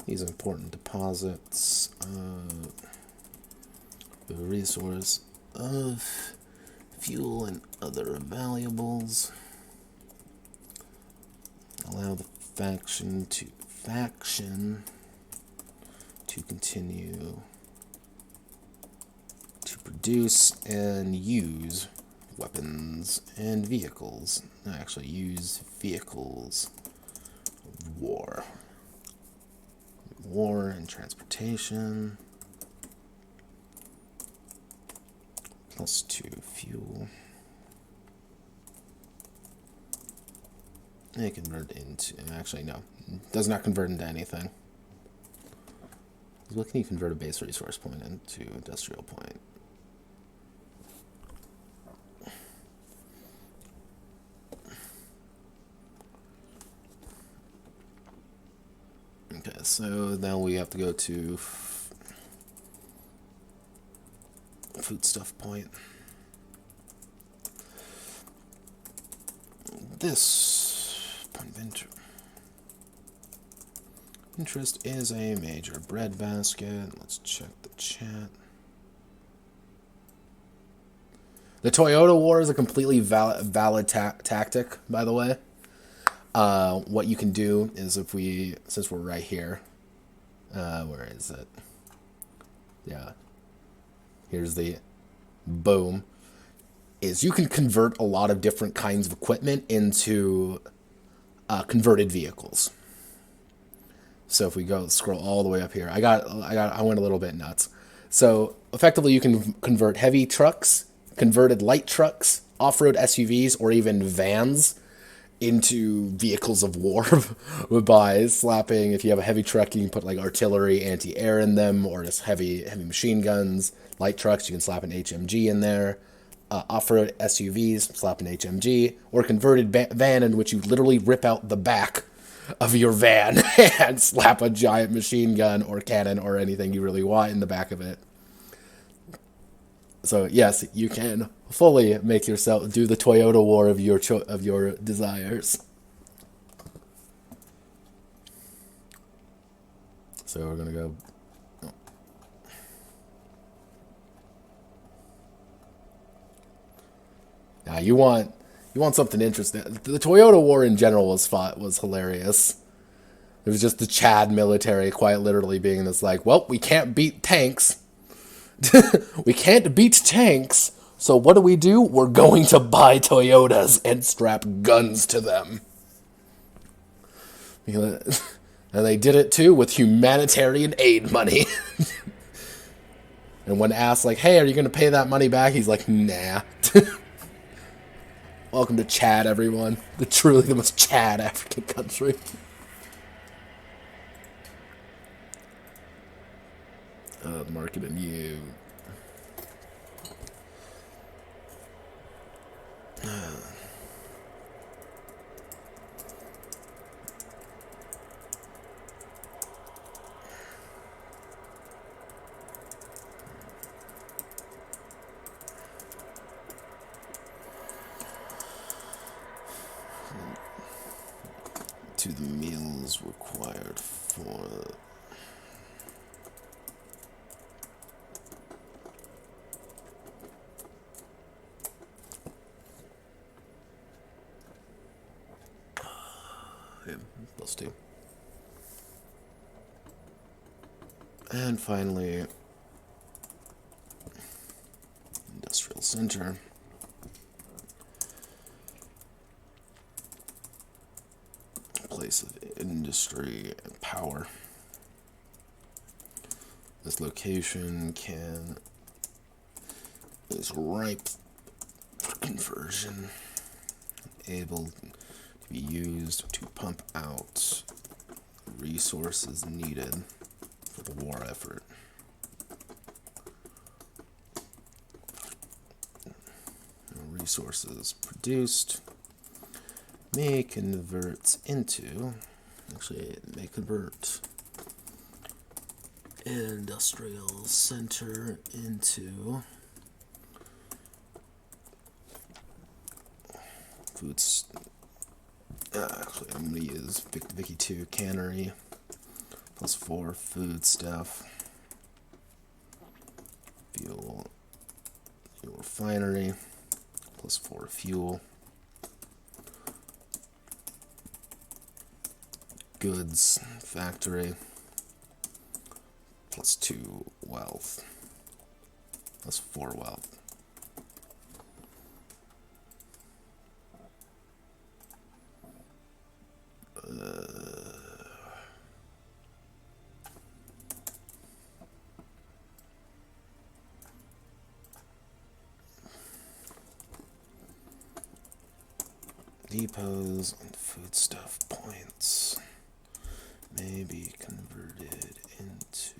These important deposits. The resource of fuel and other valuables. Allow the faction to continue to produce and use weapons and vehicles. Actually, use vehicles of war. War and transportation. +2 fuel. And it convert into, actually no, does not convert into anything. What can you convert a base resource point into industrial point? Okay, so now we have to go to foodstuff point. This point of interest is a major bread basket. Let's check the chat. The Toyota War is a completely valid tactic, by the way. What you can do is since we're right here, where is it? Yeah. Here's the boom. Is you can convert a lot of different kinds of equipment into converted vehicles. So if we scroll all the way up here, I went a little bit nuts. So effectively, you can convert heavy trucks, converted light trucks, off-road SUVs, or even vans into vehicles of war by slapping. If you have a heavy truck, you can put like artillery, anti-air in them, or just heavy machine guns. Light trucks, you can slap an HMG in there. Off-road SUVs, slap an HMG, or converted van in which you literally rip out the back of your van and slap a giant machine gun or cannon or anything you really want in the back of it. So yes, you can fully make yourself do the Toyota War of your desires. So we're gonna go. Now you want You want something interesting. The Toyota War in general was hilarious. It was just the Chad military quite literally being this like, well, we can't beat tanks. We can't beat tanks. So what do? We're going to buy Toyotas and strap guns to them. And they did it too with humanitarian aid money. And when asked like, hey, are you going to pay that money back? He's like, nah. Welcome to Chad, everyone. Truly the most Chad African country. Marketing you. To the meals required for +2. And finally, industrial center. Place of industry and power. This location is ripe for conversion, able to be used to pump out resources needed for the war effort. Resources produced may convert industrial center into foods. Actually, I'm going to use Vicky 2 cannery +4 food stuff, fuel refinery +4 fuel, goods factory +2 wealth +4 wealth. Depots and foodstuff points may be converted into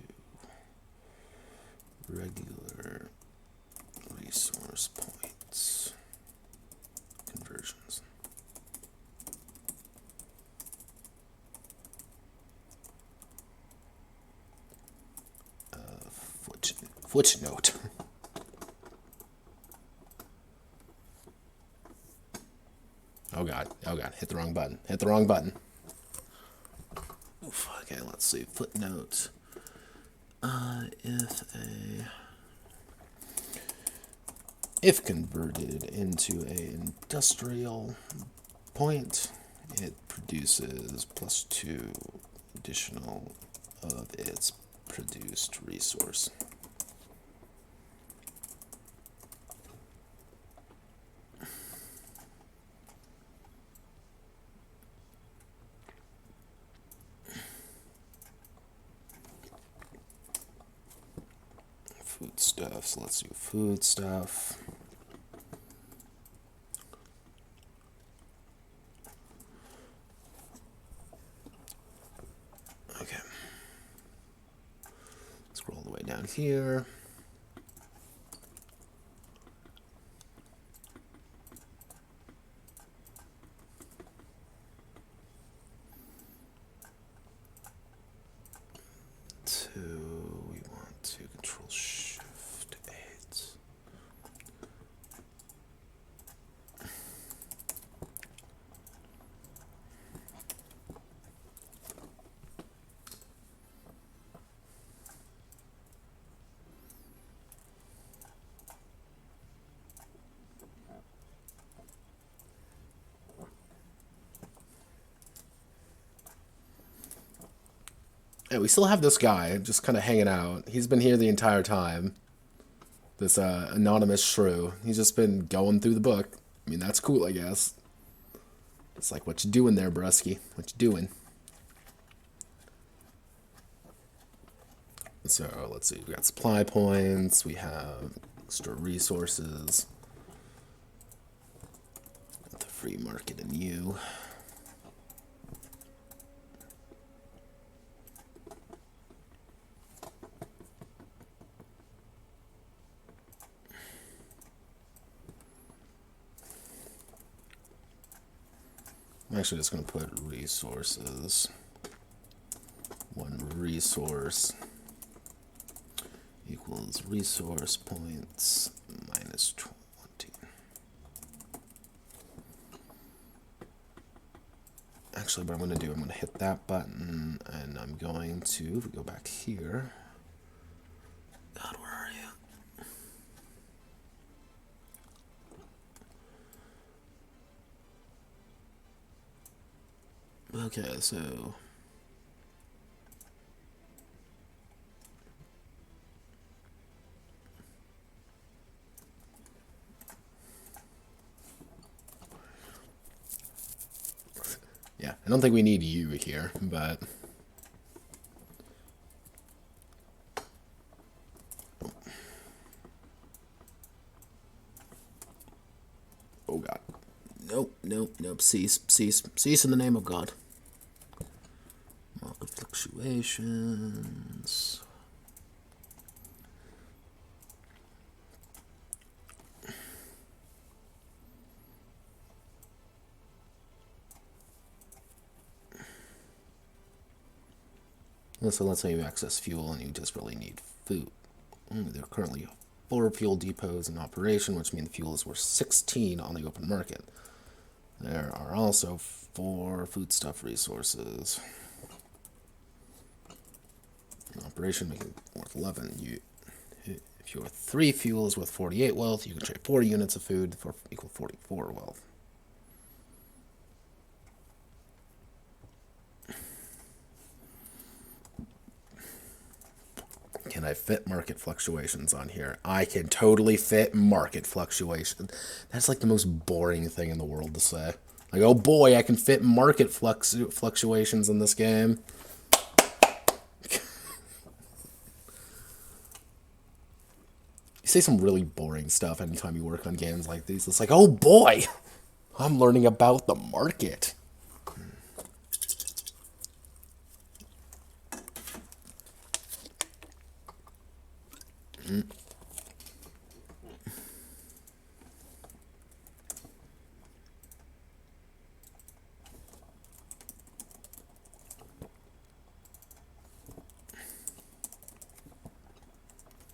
regular resource points. Conversions. Footnote. Oh god, hit the wrong button. Oof, okay, let's see, footnote. If converted into an industrial point, it produces +2 additional of its produced resource. Food stuff, so let's do food stuff. Okay. Scroll all the way down here. We want to control Shift 8. Yeah, we still have this guy just kind of hanging out. He's been here the entire time. This anonymous shrew. He's just been going through the book. I mean, that's cool, I guess. It's like, what you doing there, brusky? What you doing? So, let's see. We got supply points. We have extra resources. The free market in you. I'm actually just going to put resources. One resource equals resource points minus 20. Actually, what I'm going to do, I'm going to hit that button, and I'm going to, if we go back here, God, where are you? Okay, so yeah, I don't think we need you here, but oh God, nope, nope, nope. Cease, cease, cease in the name of God. Market fluctuations. So let's say you access fuel and you just really need food. There are currently 4 fuel depots in operation, which means fuel is worth 16 on the open market. There are also 4 foodstuff resources in operation, making it worth 11. If your 3 fuel is worth 48 wealth, you can trade 4 units of food for equal 44 wealth. Can I fit market fluctuations on here? I can totally fit market fluctuations. That's like the most boring thing in the world to say. Like, oh boy, I can fit market fluctuations in this game. You say some really boring stuff anytime you work on games like these. It's like, oh boy, I'm learning about the market.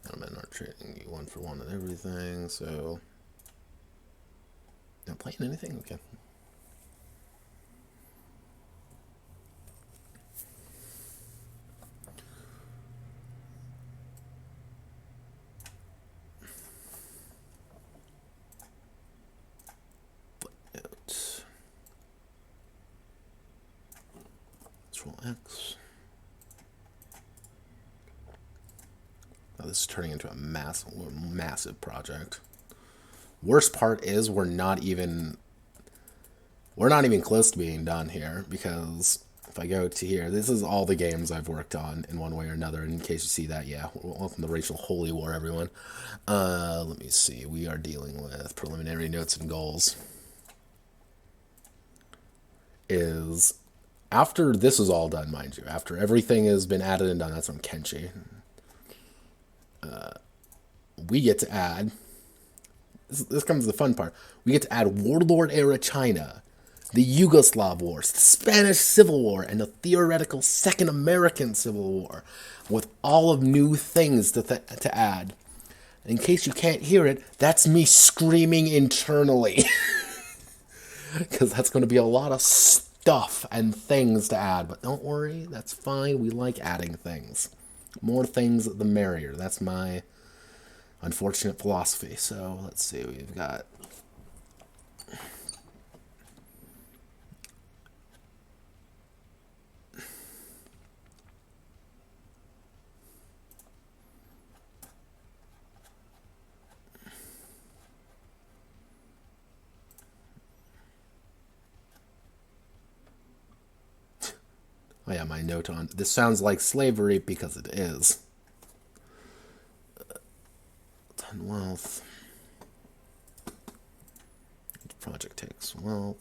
I'm not trading you 1 for 1 and everything, so not playing anything? Okay. Footnote. Control X. Now this is turning into a massive project. Worst part is we're not even close to being done here, because if I go to here, this is all the games I've worked on in one way or another. In case you see that, yeah, welcome to Racial Holy War, everyone. Let me see. We are dealing with preliminary notes and goals. Is after this is all done, mind you, after everything has been added and done, that's from Kenshi. We get to add. This comes to the fun part. We get to add Warlord era China, the Yugoslav Wars, the Spanish Civil War, and the theoretical Second American Civil War, with all of new things to add. In case you can't hear it, that's me screaming internally. Because that's going to be a lot of stuff and things to add. But don't worry, that's fine. We like adding things. More things, the merrier. That's my unfortunate philosophy. So, let's see. We've got... Oh yeah, my note on this sounds like slavery because it is. 10 wealth. Each project takes wealth.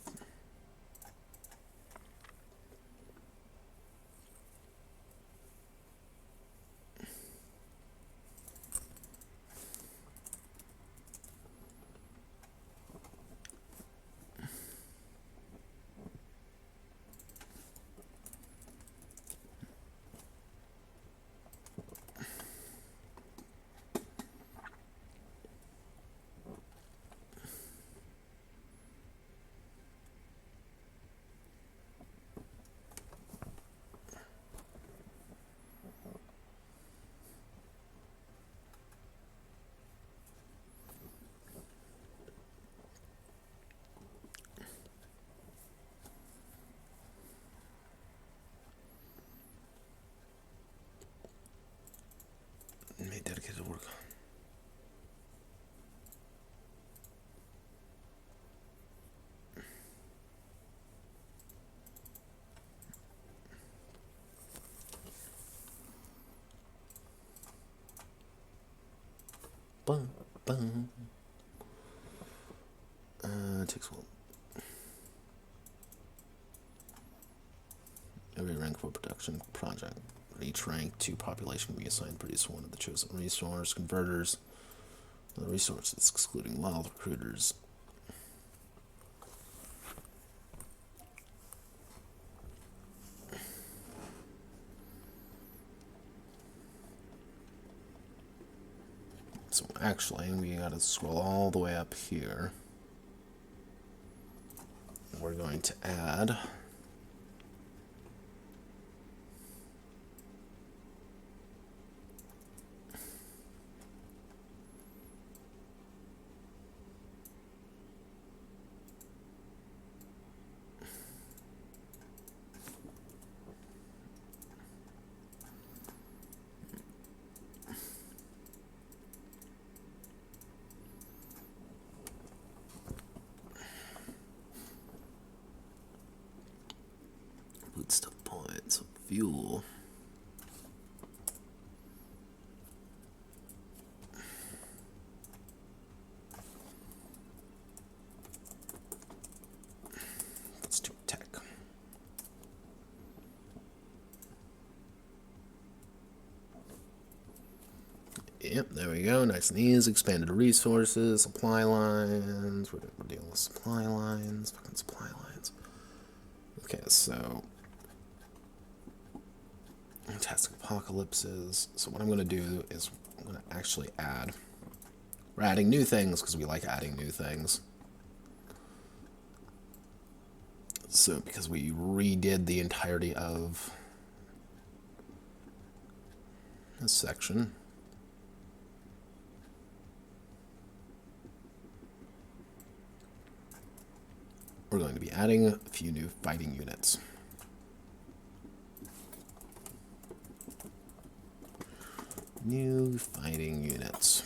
Made dedicated work. Bum, bum. It takes one. Every rank for production project. Each rank, 2 population can be assigned produce one of the chosen resource converters. The resources, excluding wild recruiters. So actually, we gotta scroll all the way up here. We're going to add stuff points of fuel. Let's do tech. Yep, there we go. Nice and easy. Expanded resources, supply lines. We're dealing with supply lines. Fucking supply lines. Okay, so fantastic apocalypses. So what I'm going to do is I'm going to actually add. We're adding new things because we like adding new things. So because we redid the entirety of this section. We're going to be adding a few new fighting units. New fighting units.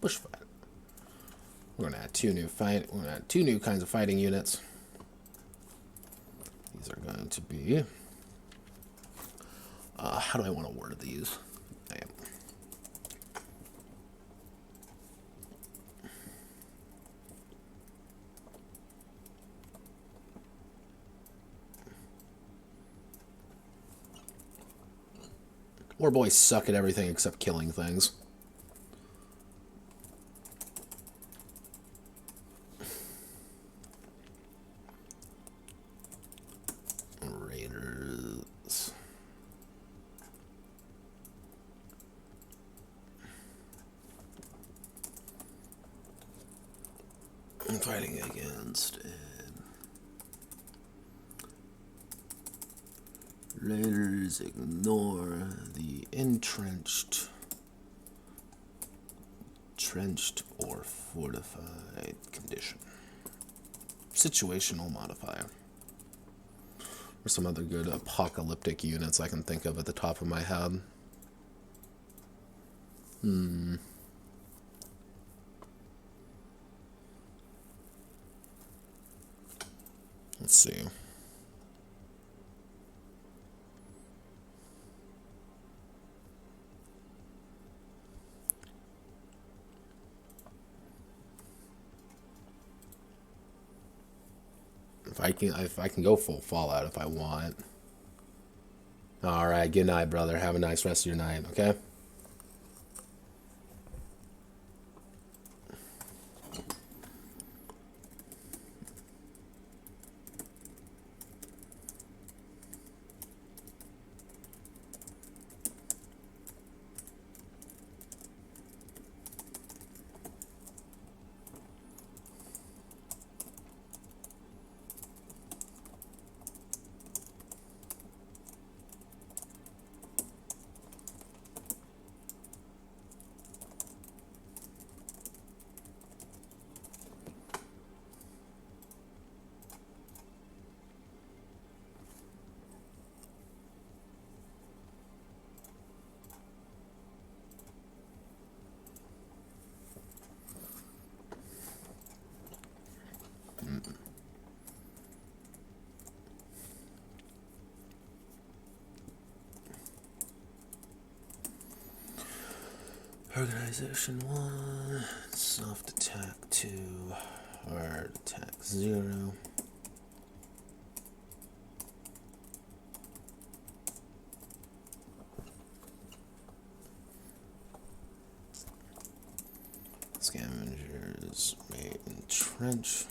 Bushfighter. We're going to add we're going to add 2 new kinds of fighting units. These are going to be how do I want to word these? War boys suck at everything except killing things. Raiders. I'm fighting against Raiders. Ignore the entrenched, trenched, or fortified condition. Situational modifier. Or some other good apocalyptic units I can think of at the top of my head. Let's see. If I can go full Fallout if I want. All right, good night, brother. Have a nice rest of your night, okay? Organization 1, soft attack 2, hard attack 0. Scavengers may entrench.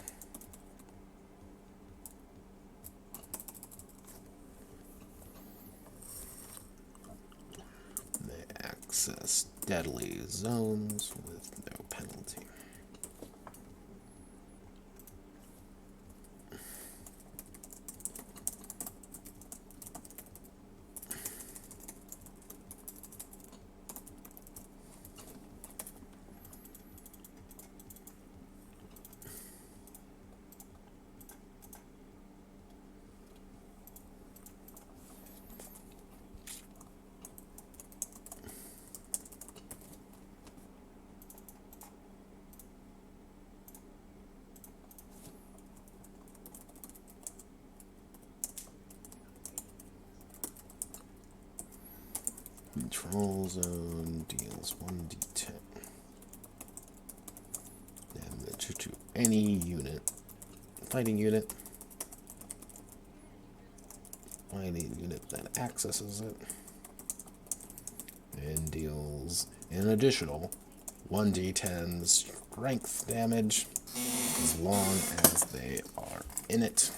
They access deadly zones with no penalty. Control zone deals 1d10 damage to any unit, fighting unit that accesses it, and deals an additional 1d10 strength damage as long as they are in it.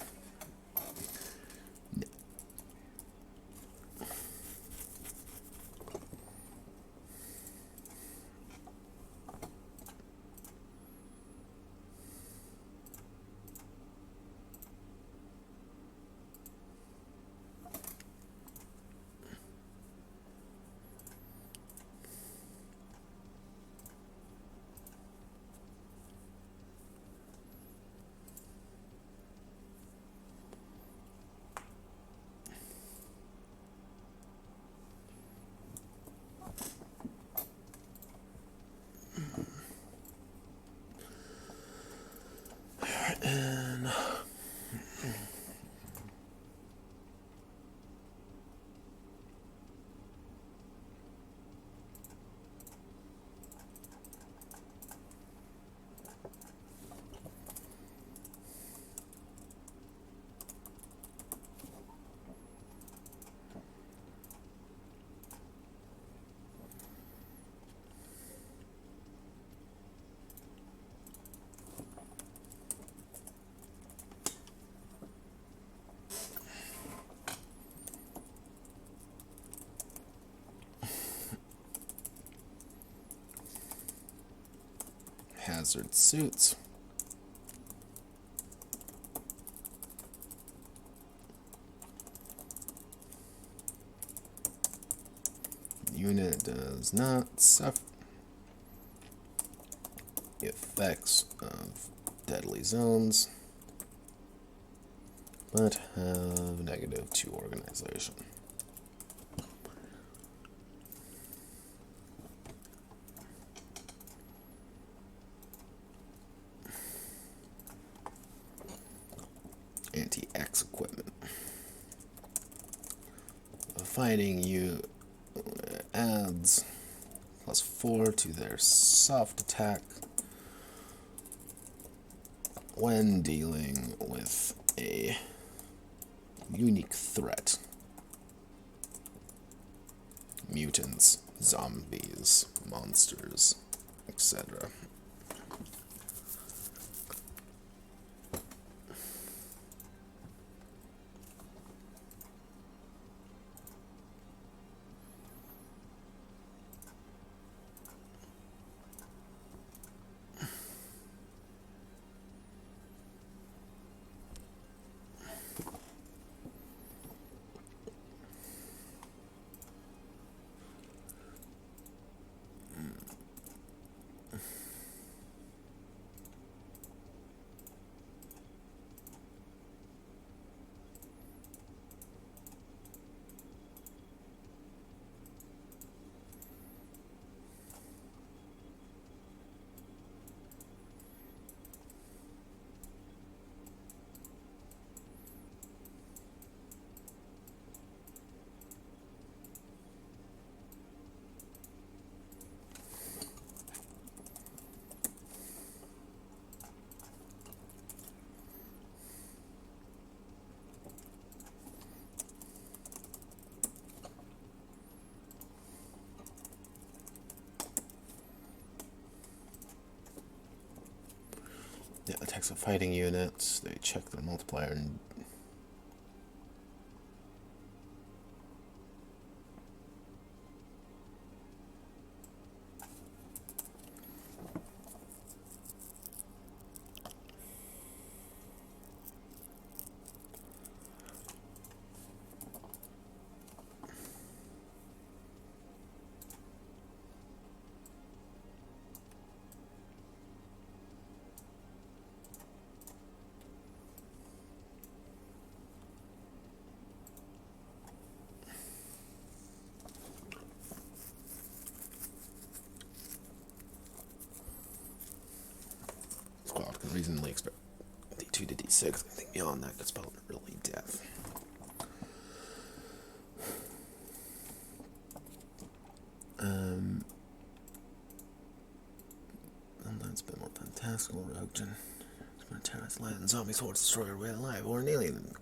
And hazard suits. Unit does not suffer effects of deadly zones, but have -2 organization. Anti fighting you adds +4 to their soft attack when dealing with a unique threat. Mutants, zombies, monsters, etc. Yeah, attacks of fighting units, they check their multiplier and squad can reasonably expect D2 to D6. I think beyond that gets spelled really deaf. That's been more fantastical rogue and terrorist land zombies, hordes, destroyer, way alive, or an alien.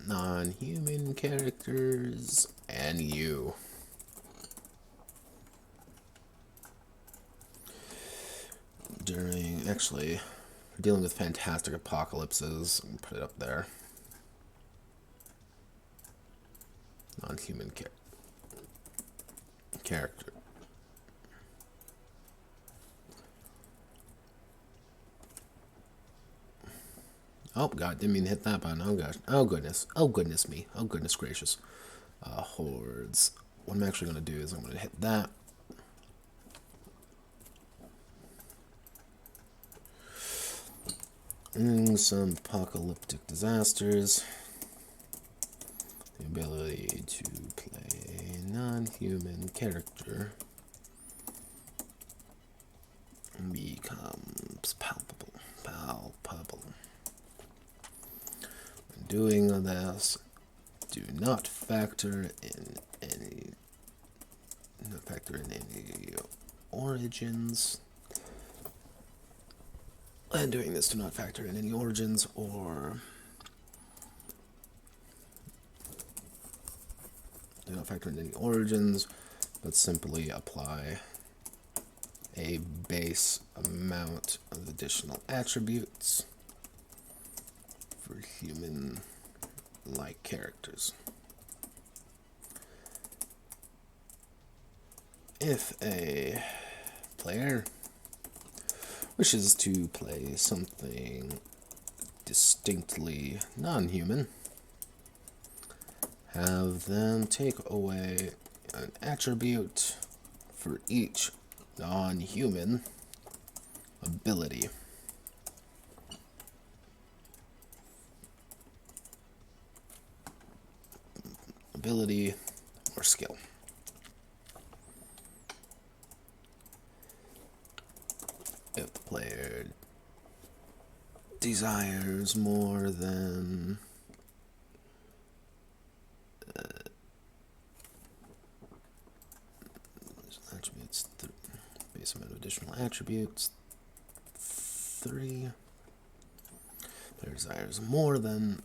Non-human characters and you. Actually, we're dealing with fantastic apocalypses. I'm gonna put it up there. Non-human character. Oh god, didn't mean to hit that button. Oh gosh. Oh goodness. Oh goodness me. Oh goodness gracious. Hordes. what I'm actually going to do is I'm going to hit that. Some apocalyptic disasters. The ability to play a non-human character becomes palpable. When doing this, do not factor in any origins. And doing this, do not factor in any origins or but simply apply a base amount of additional attributes for human-like characters. If a player wishes to play something distinctly non-human, have them take away an attribute for each non-human ability. Or skill. If the player desires more than attributes, base amount of additional attributes, 3. Player desires more than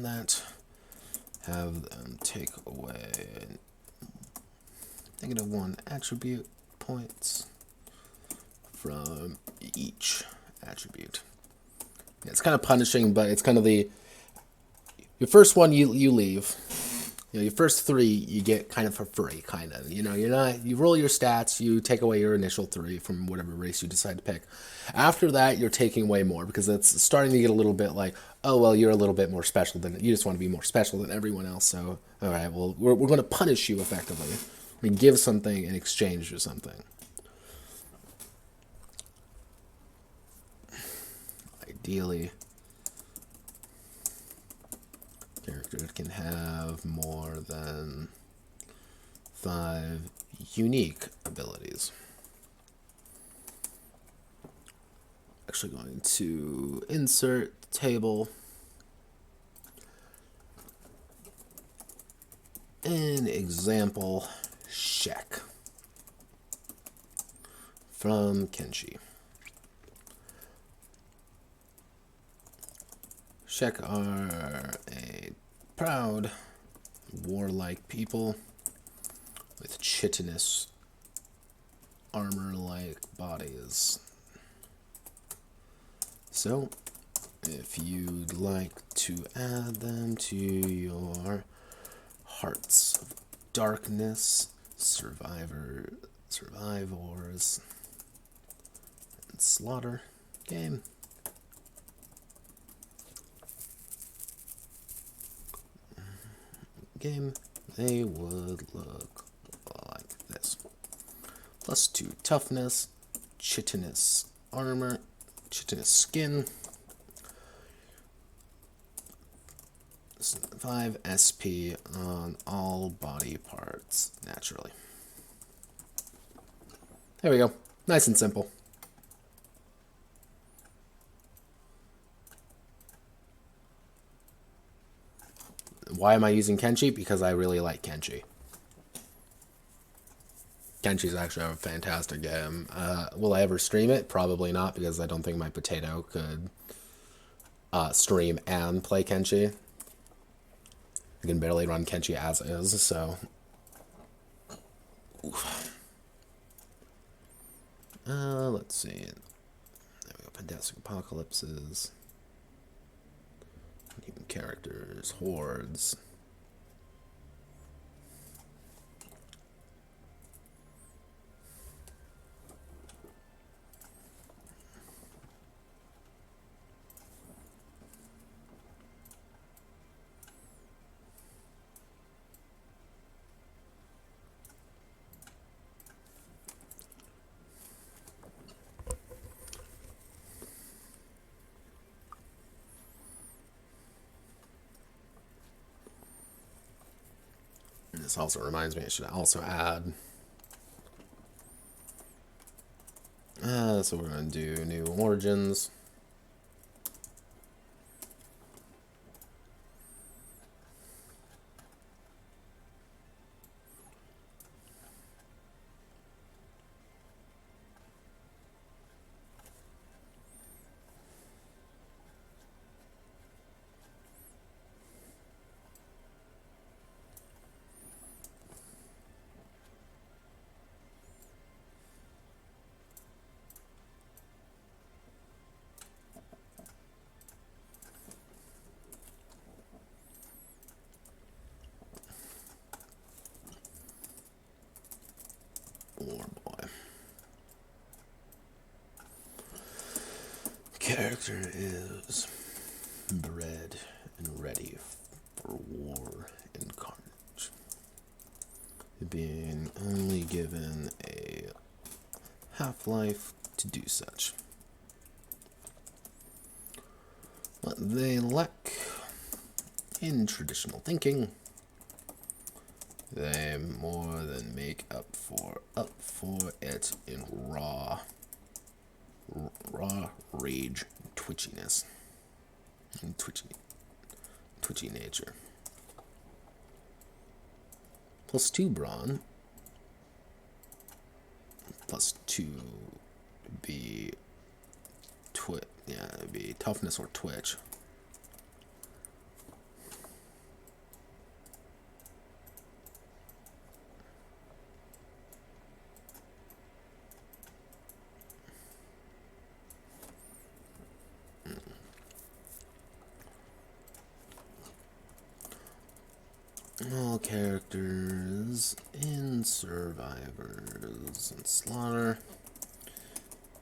that, have them take away -1 attribute points from each attribute. Yeah, it's kind of punishing, but it's kind of your first one you leave. You know, your first 3 you get kind of for free, kind of. You know, you roll your stats, you take away your initial 3 from whatever race you decide to pick. After that, you're taking away more because it's starting to get a little bit like, oh well, you're a little bit more special than you just want to be more special than everyone else. So all right, well we're going to punish you effectively. We give something in exchange for something. Ideally, character can have more than 5 unique abilities. Actually going to insert table an example Shek from Kenshi. Shek are a proud, warlike people with chitinous, armor-like bodies. So, if you'd like to add them to your Hearts of Darkness, Survivors, and Slaughter game, they would look like this. +2 toughness, chitinous armor, chitinous skin, 5 SP on all body parts naturally. There we go. Nice and simple. Why am I using Kenshi? Because I really like Kenshi. Kenshi's actually a fantastic game. Will I ever stream it? Probably not, because I don't think my potato could stream and play Kenshi. I can barely run Kenshi as is, so... let's see. There we go. Fantastic Apocalypses. Human characters. Hordes. This also reminds me I should also add... so we're going to do new origins. War boy. Character is bred and ready for war and carnage, being only given a half-life to do such. What they lack in traditional thinking, they more than make up for it in raw rage, twitchiness, and twitchy nature. +2 brawn, +2 be it'd be toughness or twitch. All characters in Survivors and Slaughter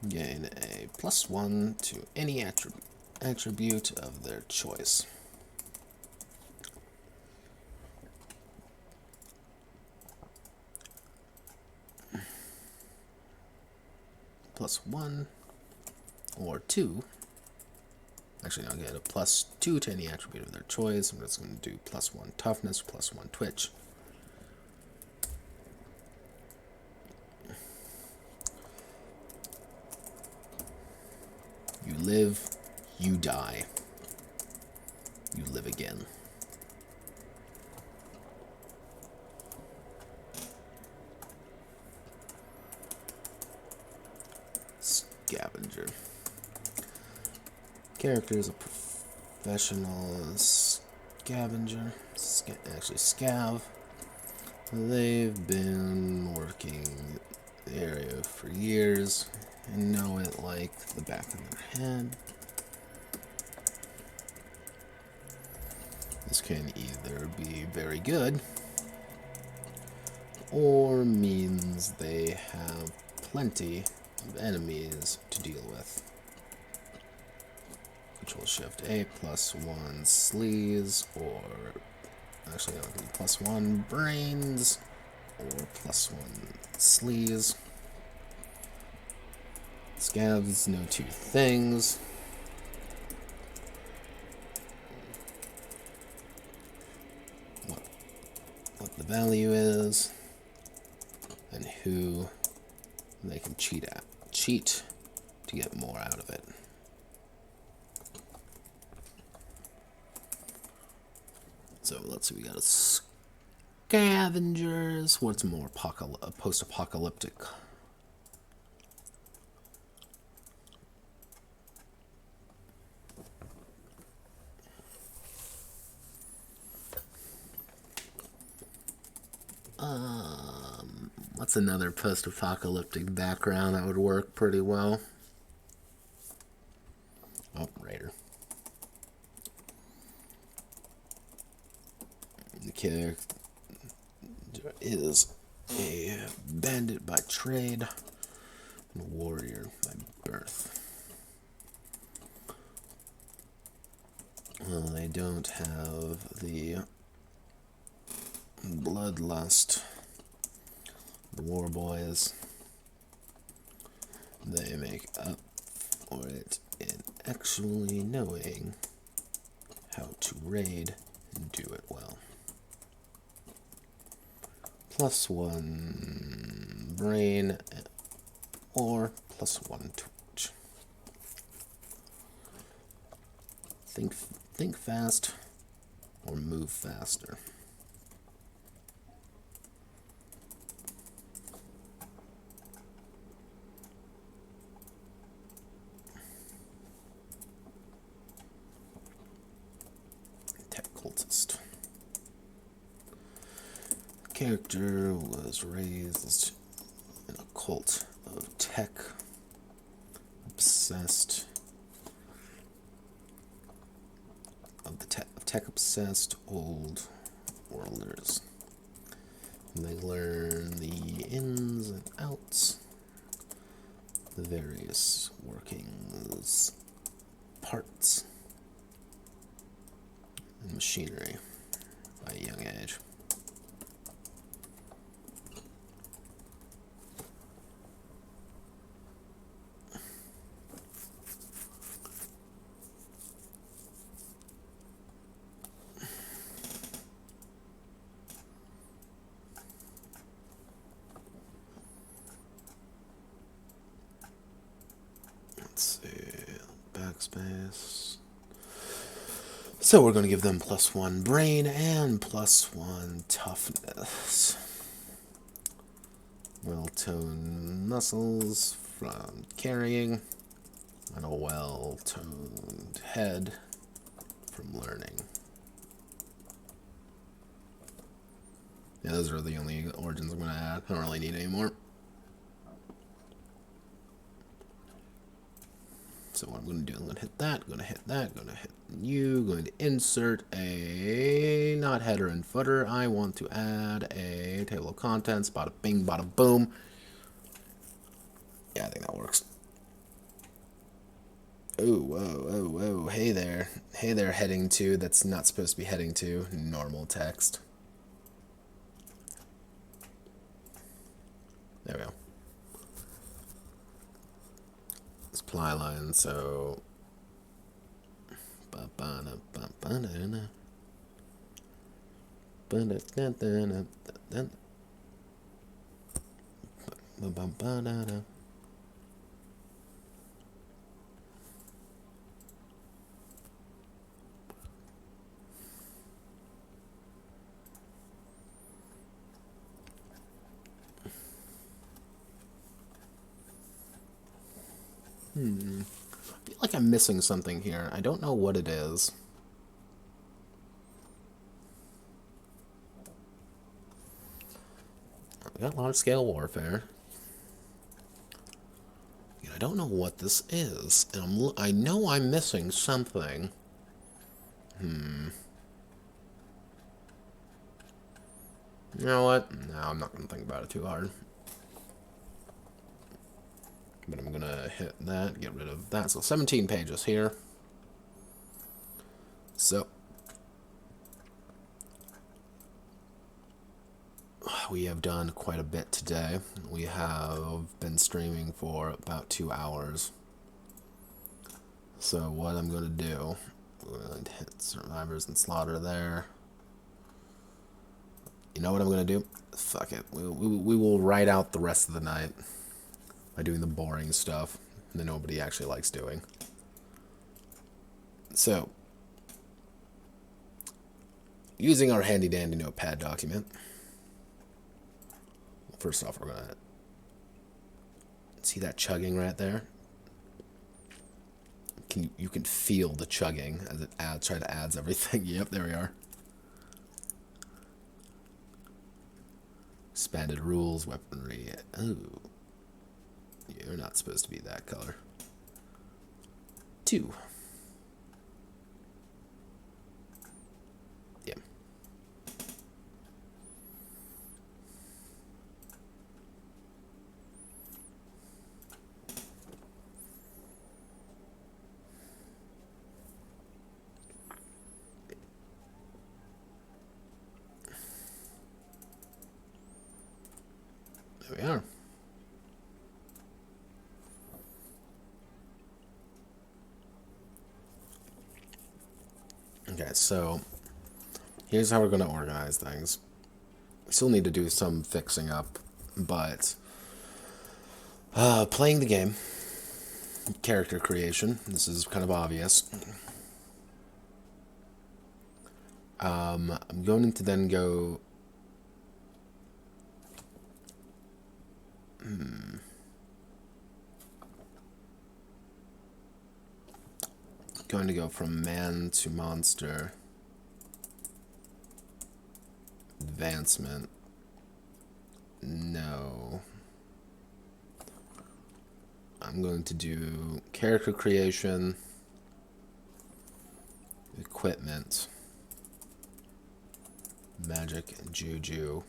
gain a +1 to any attribute of their choice. +1 or 2. Actually, I'll get a +2 to any attribute of their choice. I'm just going to do +1 toughness, +1 twitch. You live, you die. You live again. Scavenger. Character is a professional scavenger. Actually, scav. They've been working the area for years and know it like the back of their head. This can either be very good or means they have plenty of enemies to deal with. Control Shift A, +1 sleaze, or actually I'll do +1 brains, or +1 sleaze. Scavs know two things. What the value is, and who they can cheat to get more out of it. So let's see, we got a scavengers. What's more post-apocalyptic? What's another post-apocalyptic background that would work pretty well? Oh, Raider. The character is a bandit by trade and warrior by birth. Well, they don't have the bloodlust. The war boys, they make up for it in actually knowing how to raid and do it well. +1 brain, or +1 twitch. Think fast, or move faster. Tech cultist. Character was raised in a cult of tech obsessed tech obsessed old worlders. And they learn the ins and outs, the various workings, parts, and machinery by a young age. Let's see, backspace. So we're going to give them +1 brain and +1 toughness. Well-toned muscles from carrying, and a well-toned head from learning. Yeah, those are the only origins I'm going to add. I don't really need any more. So what I'm going to do, I'm going to hit that, going to hit that, going to hit you, going to insert a, not header and footer, I want to add a table of contents, bada bing, bada boom. Yeah, I think that works. Oh, whoa, whoa, whoa, hey there, heading to, that's not supposed to be heading to, normal text. There we go. Supply line, so I feel like I'm missing something here. I don't know what it is. We got large-scale warfare. I don't know what this is. And I know I'm missing something. You know what? No, I'm not going to think about it too hard. But I'm going to hit that, get rid of that. So 17 pages here. So we have done quite a bit today. We have been streaming for about 2 hours. So what I'm going to do, I'm going to hit survivors and slaughter there. You know what I'm going to do? Fuck it. We will write out the rest of the night by doing the boring stuff that nobody actually likes doing. So, using our handy-dandy notepad document, first off, we're going to see that chugging right there? You can feel the chugging as it try to adds everything. Yep, there we are. Expanded rules, weaponry. Oh. You're not supposed to be that color. 2. Yeah. There we are. Okay, so here's how we're going to organize things. still need to do some fixing up, but playing the game, character creation, this is kind of obvious. I'm going to then go... Going to go from man to monster. Advancement. No. I'm going to do character creation. Equipment. Magic and Juju.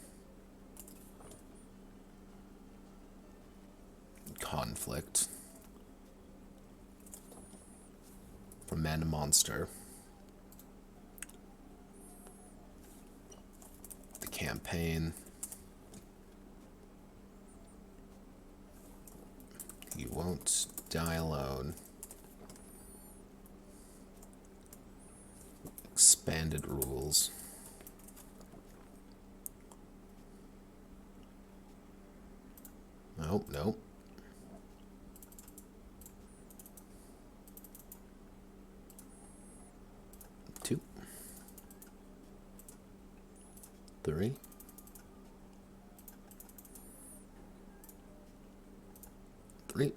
Conflict. From man to monster. The campaign. You won't die alone. Expanded rules. Nope, nope. Two. Three. Three.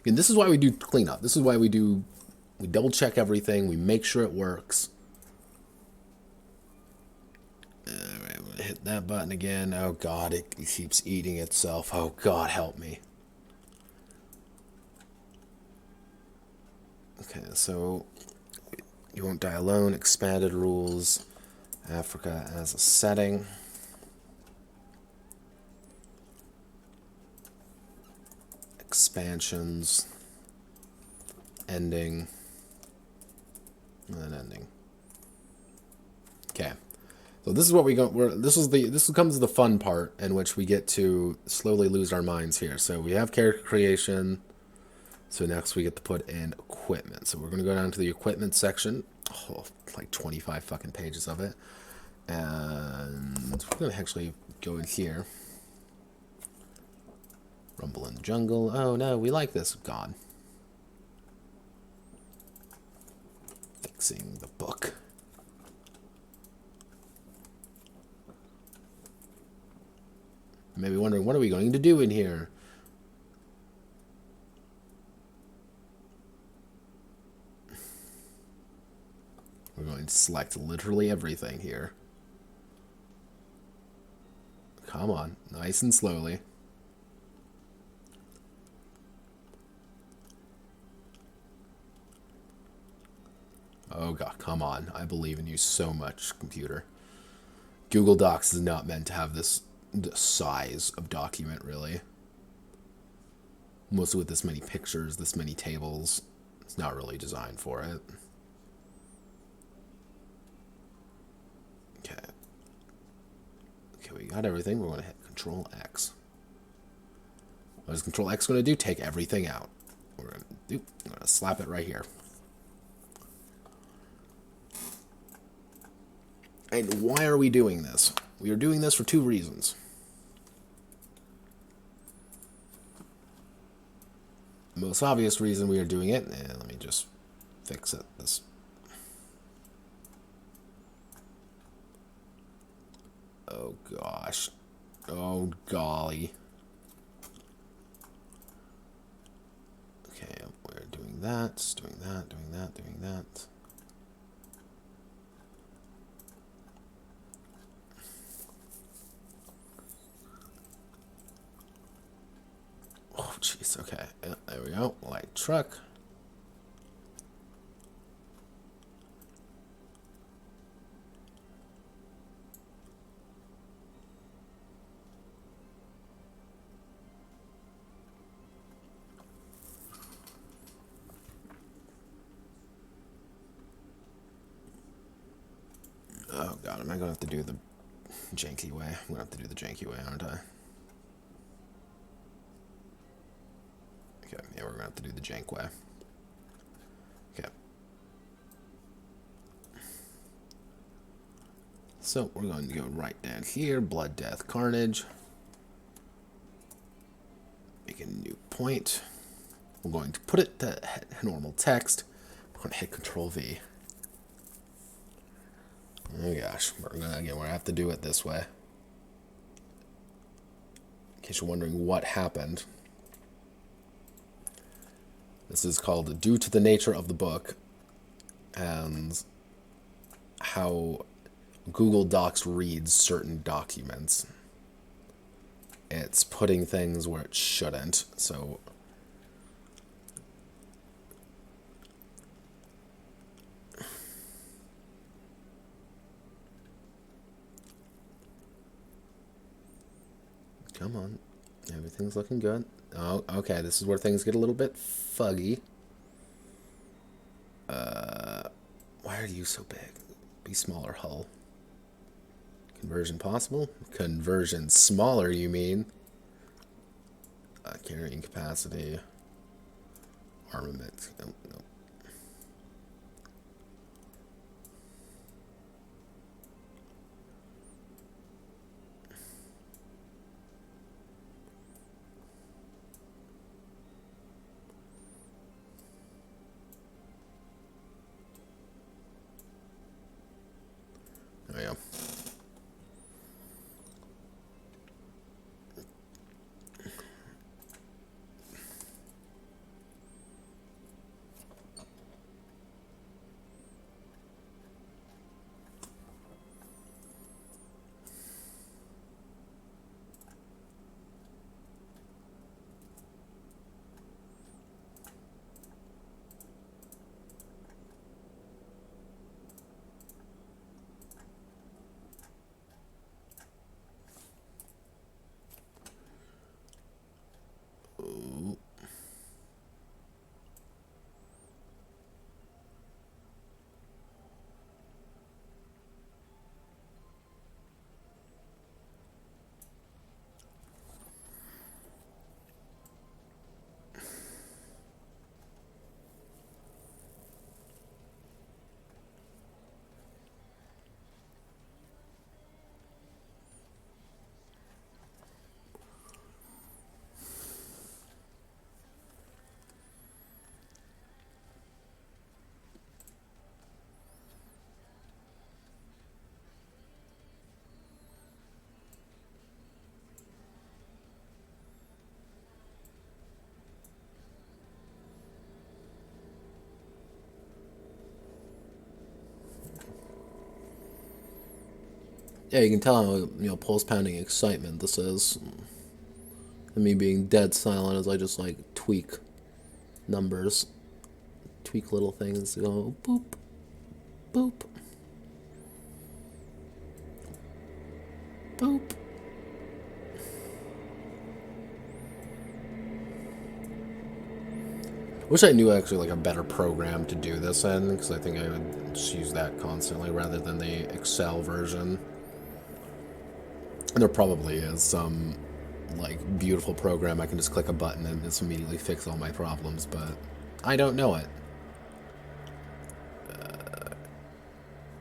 And this is why we do cleanup. This is why we double check everything. We make sure it works. Alright, I'm gonna hit that button again. Oh god, it keeps eating itself. Oh god, help me. Okay, so you won't die alone. Expanded rules. Africa as a setting. Expansions, ending, and then ending. Okay, so this is what we go. This comes the fun part in which we get to slowly lose our minds here. So we have character creation. So next we get to put in equipment. So we're gonna go down to the equipment section. Oh, like 25 fucking pages of it, and we're gonna actually go in here. Rumble in the jungle. Oh no, we like this. God. Fixing the book. Maybe wondering, what are we going to do in here? We're going to select literally everything here. Come on, nice and slowly. Oh god, come on. I believe in you so much, computer. Google Docs is not meant to have this size of document, really. Mostly with this many pictures, this many tables. It's not really designed for it. Okay. Okay, we got everything. We're going to hit Control X. What is Control X going to do? Take everything out. I'm going to slap it right here. And why are we doing this? We are doing this for two reasons. The most obvious reason we are doing it, and let me just fix it. This. Oh gosh. Oh golly. Okay, we're doing that, doing that, doing that, doing that. Oh, jeez, okay. Yeah, there we go. Light truck. Oh, God, am I going to have to do the janky way? I'm going to have to do the janky way, aren't I? Yeah, we're gonna have to do the jank way. Okay. So we're going to go right down here. Blood, death, carnage. Make a new point. We're going to put it to normal text. We're going to hit Control V. Oh gosh, we're gonna have to do it this way. In case you're wondering what happened, this is called "Due to the Nature of the Book" and how Google Docs reads certain documents. It's putting things where it shouldn't, so. Come on. Everything's looking good. Oh, okay. This is where things get a little bit fuggy. Why are you so big? Be smaller, hull. Conversion possible? Conversion smaller, you mean? Carrying capacity. Armament. Nope, nope. There we go. Yeah, you can tell how, pulse pounding excitement this is. And me being dead silent as I just, tweak numbers. Tweak little things. Go boop, boop, boop. Wish I knew actually a better program to do this in, because I think I would just use that constantly rather than the Excel version. There probably is some beautiful program I can just click a button and just immediately fix all my problems, but I don't know it.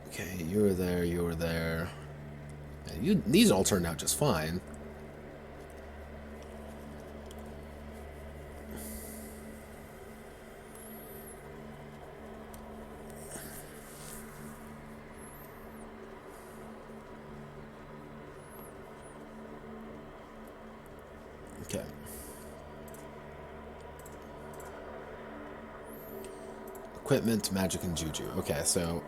Okay, you were there, you were there. Yeah, these all turned out just fine. Okay. Equipment, magic, and juju. Okay, so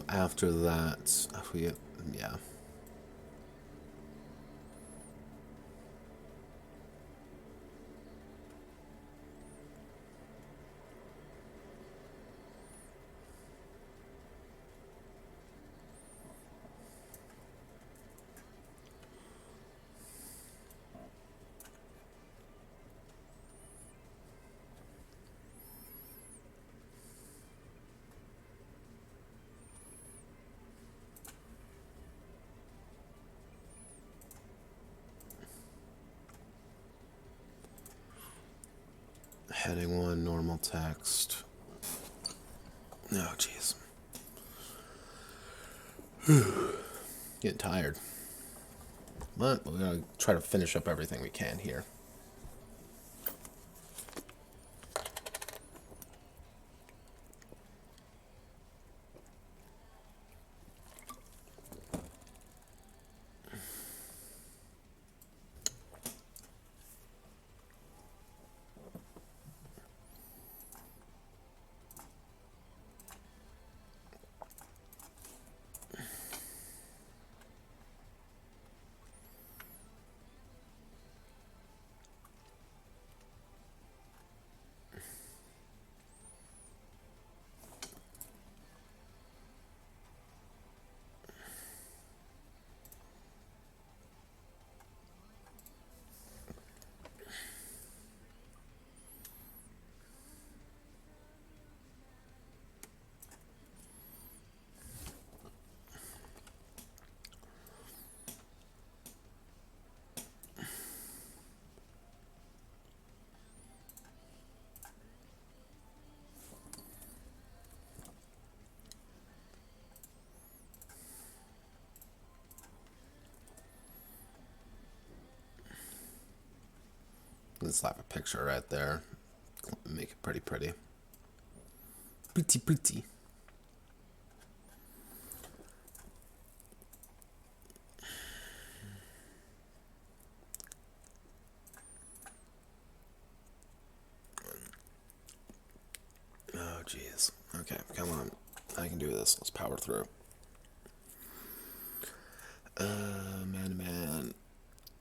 after that, yeah. Heading 1, normal text. Oh, jeez. Getting tired. But we're going to try to finish up everything we can here. Let's slap a picture right there. Make it pretty pretty. Pretty pretty. Oh, jeez. Okay, come on. I can do this. Let's power through. Man.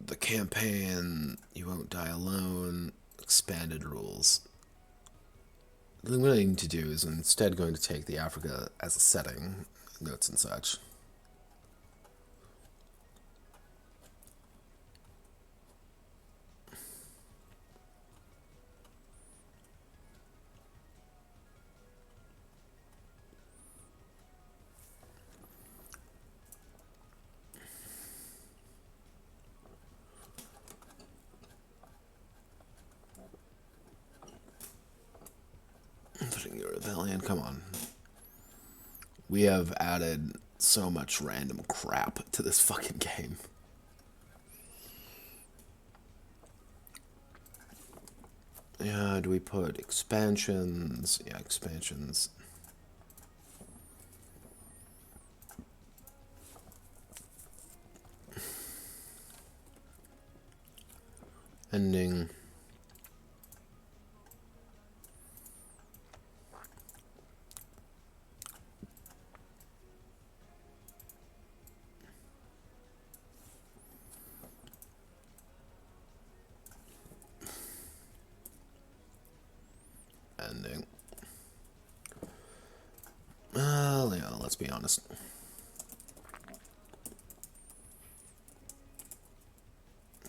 The campaign, You Won't Die Alone, expanded rules. What I need to do is instead going to take the Africa as a setting, notes and such. Putting your rebellion, come on. We have added so much random crap to this fucking game. Yeah, do we put expansions? Yeah, expansions. Ending. Ending. Well, yeah, let's be honest.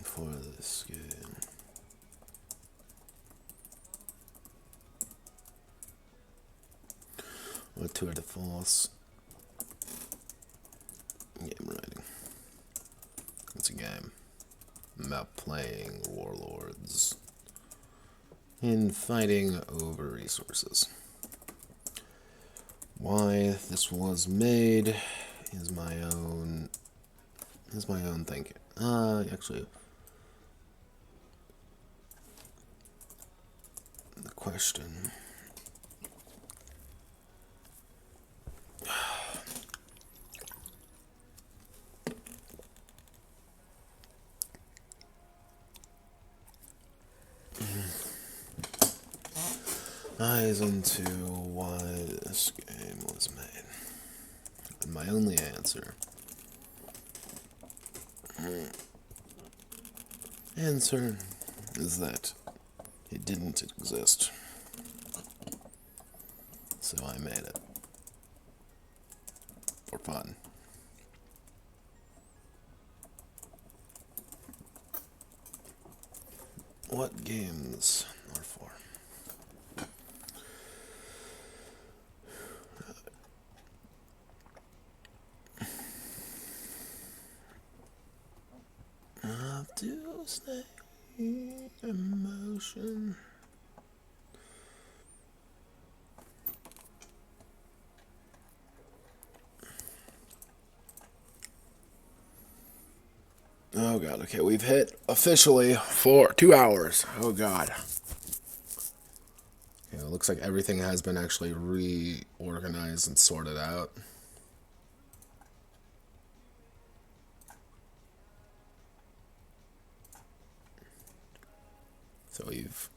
For this game. What tour de force? Game writing. It's a game. Map playing warlords. In fighting over resources. Why this was made is my own thinking. Actually, the question. Eyes into why this game was made. And my only answer is that it didn't exist. So I made it. For fun. What games are for? Tuesday emotion. Oh god, okay, we've hit officially for 2 hours. Oh god. Okay, it looks like everything has been actually reorganized and sorted out. So we've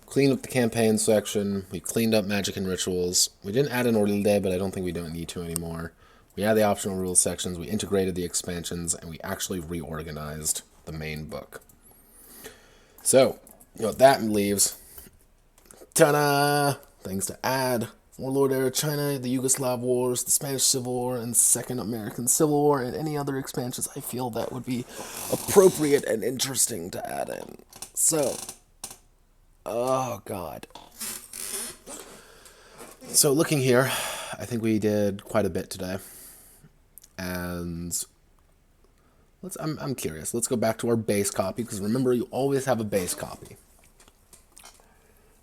cleaned up the campaign section, we cleaned up magic and rituals. We didn't add an orderly day, but I don't think we don't need to anymore. We had the optional rules sections, we integrated the expansions, and we actually reorganized the main book. So, that leaves, ta-da! Things to add. Warlord Era China, the Yugoslav Wars, the Spanish Civil War, and Second American Civil War, and any other expansions I feel that would be appropriate and interesting to add in. So, oh god. So looking here, I think we did quite a bit today. And I'm curious. Let's go back to our base copy, because remember, you always have a base copy.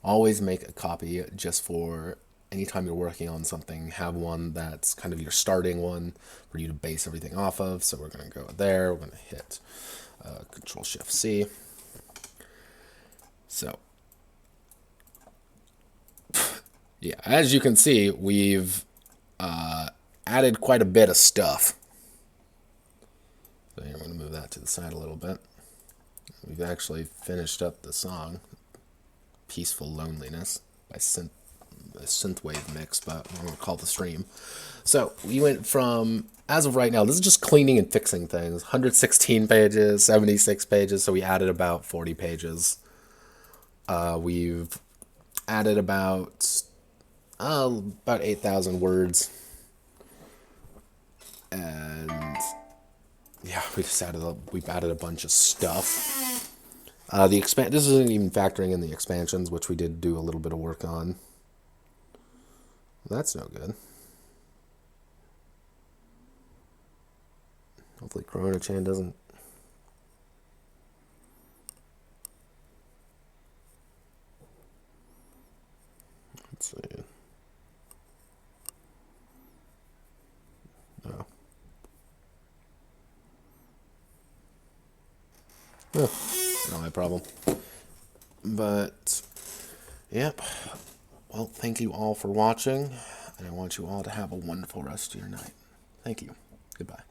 Always make a copy just for anytime you're working on something. Have one that's kind of your starting one for you to base everything off of. So we're going to go there. We're going to hit Control-Shift-C. So, yeah, as you can see, we've added quite a bit of stuff. So here, I'm going to move that to the side a little bit. We've actually finished up the song, Peaceful Loneliness, by synthwave mix, but I'm going to call the stream. So we went from, as of right now, this is just cleaning and fixing things, 116 pages, 76 pages, so we added about 40 pages. We've added about 8,000 words. And yeah, we've added a bunch of stuff. This isn't even factoring in the expansions, which we did do a little bit of work on. That's no good. Hopefully Corona-chan doesn't... Let's see. No. Oh, not my problem. But, yep. Well, thank you all for watching, and I want you all to have a wonderful rest of your night. Thank you. Goodbye.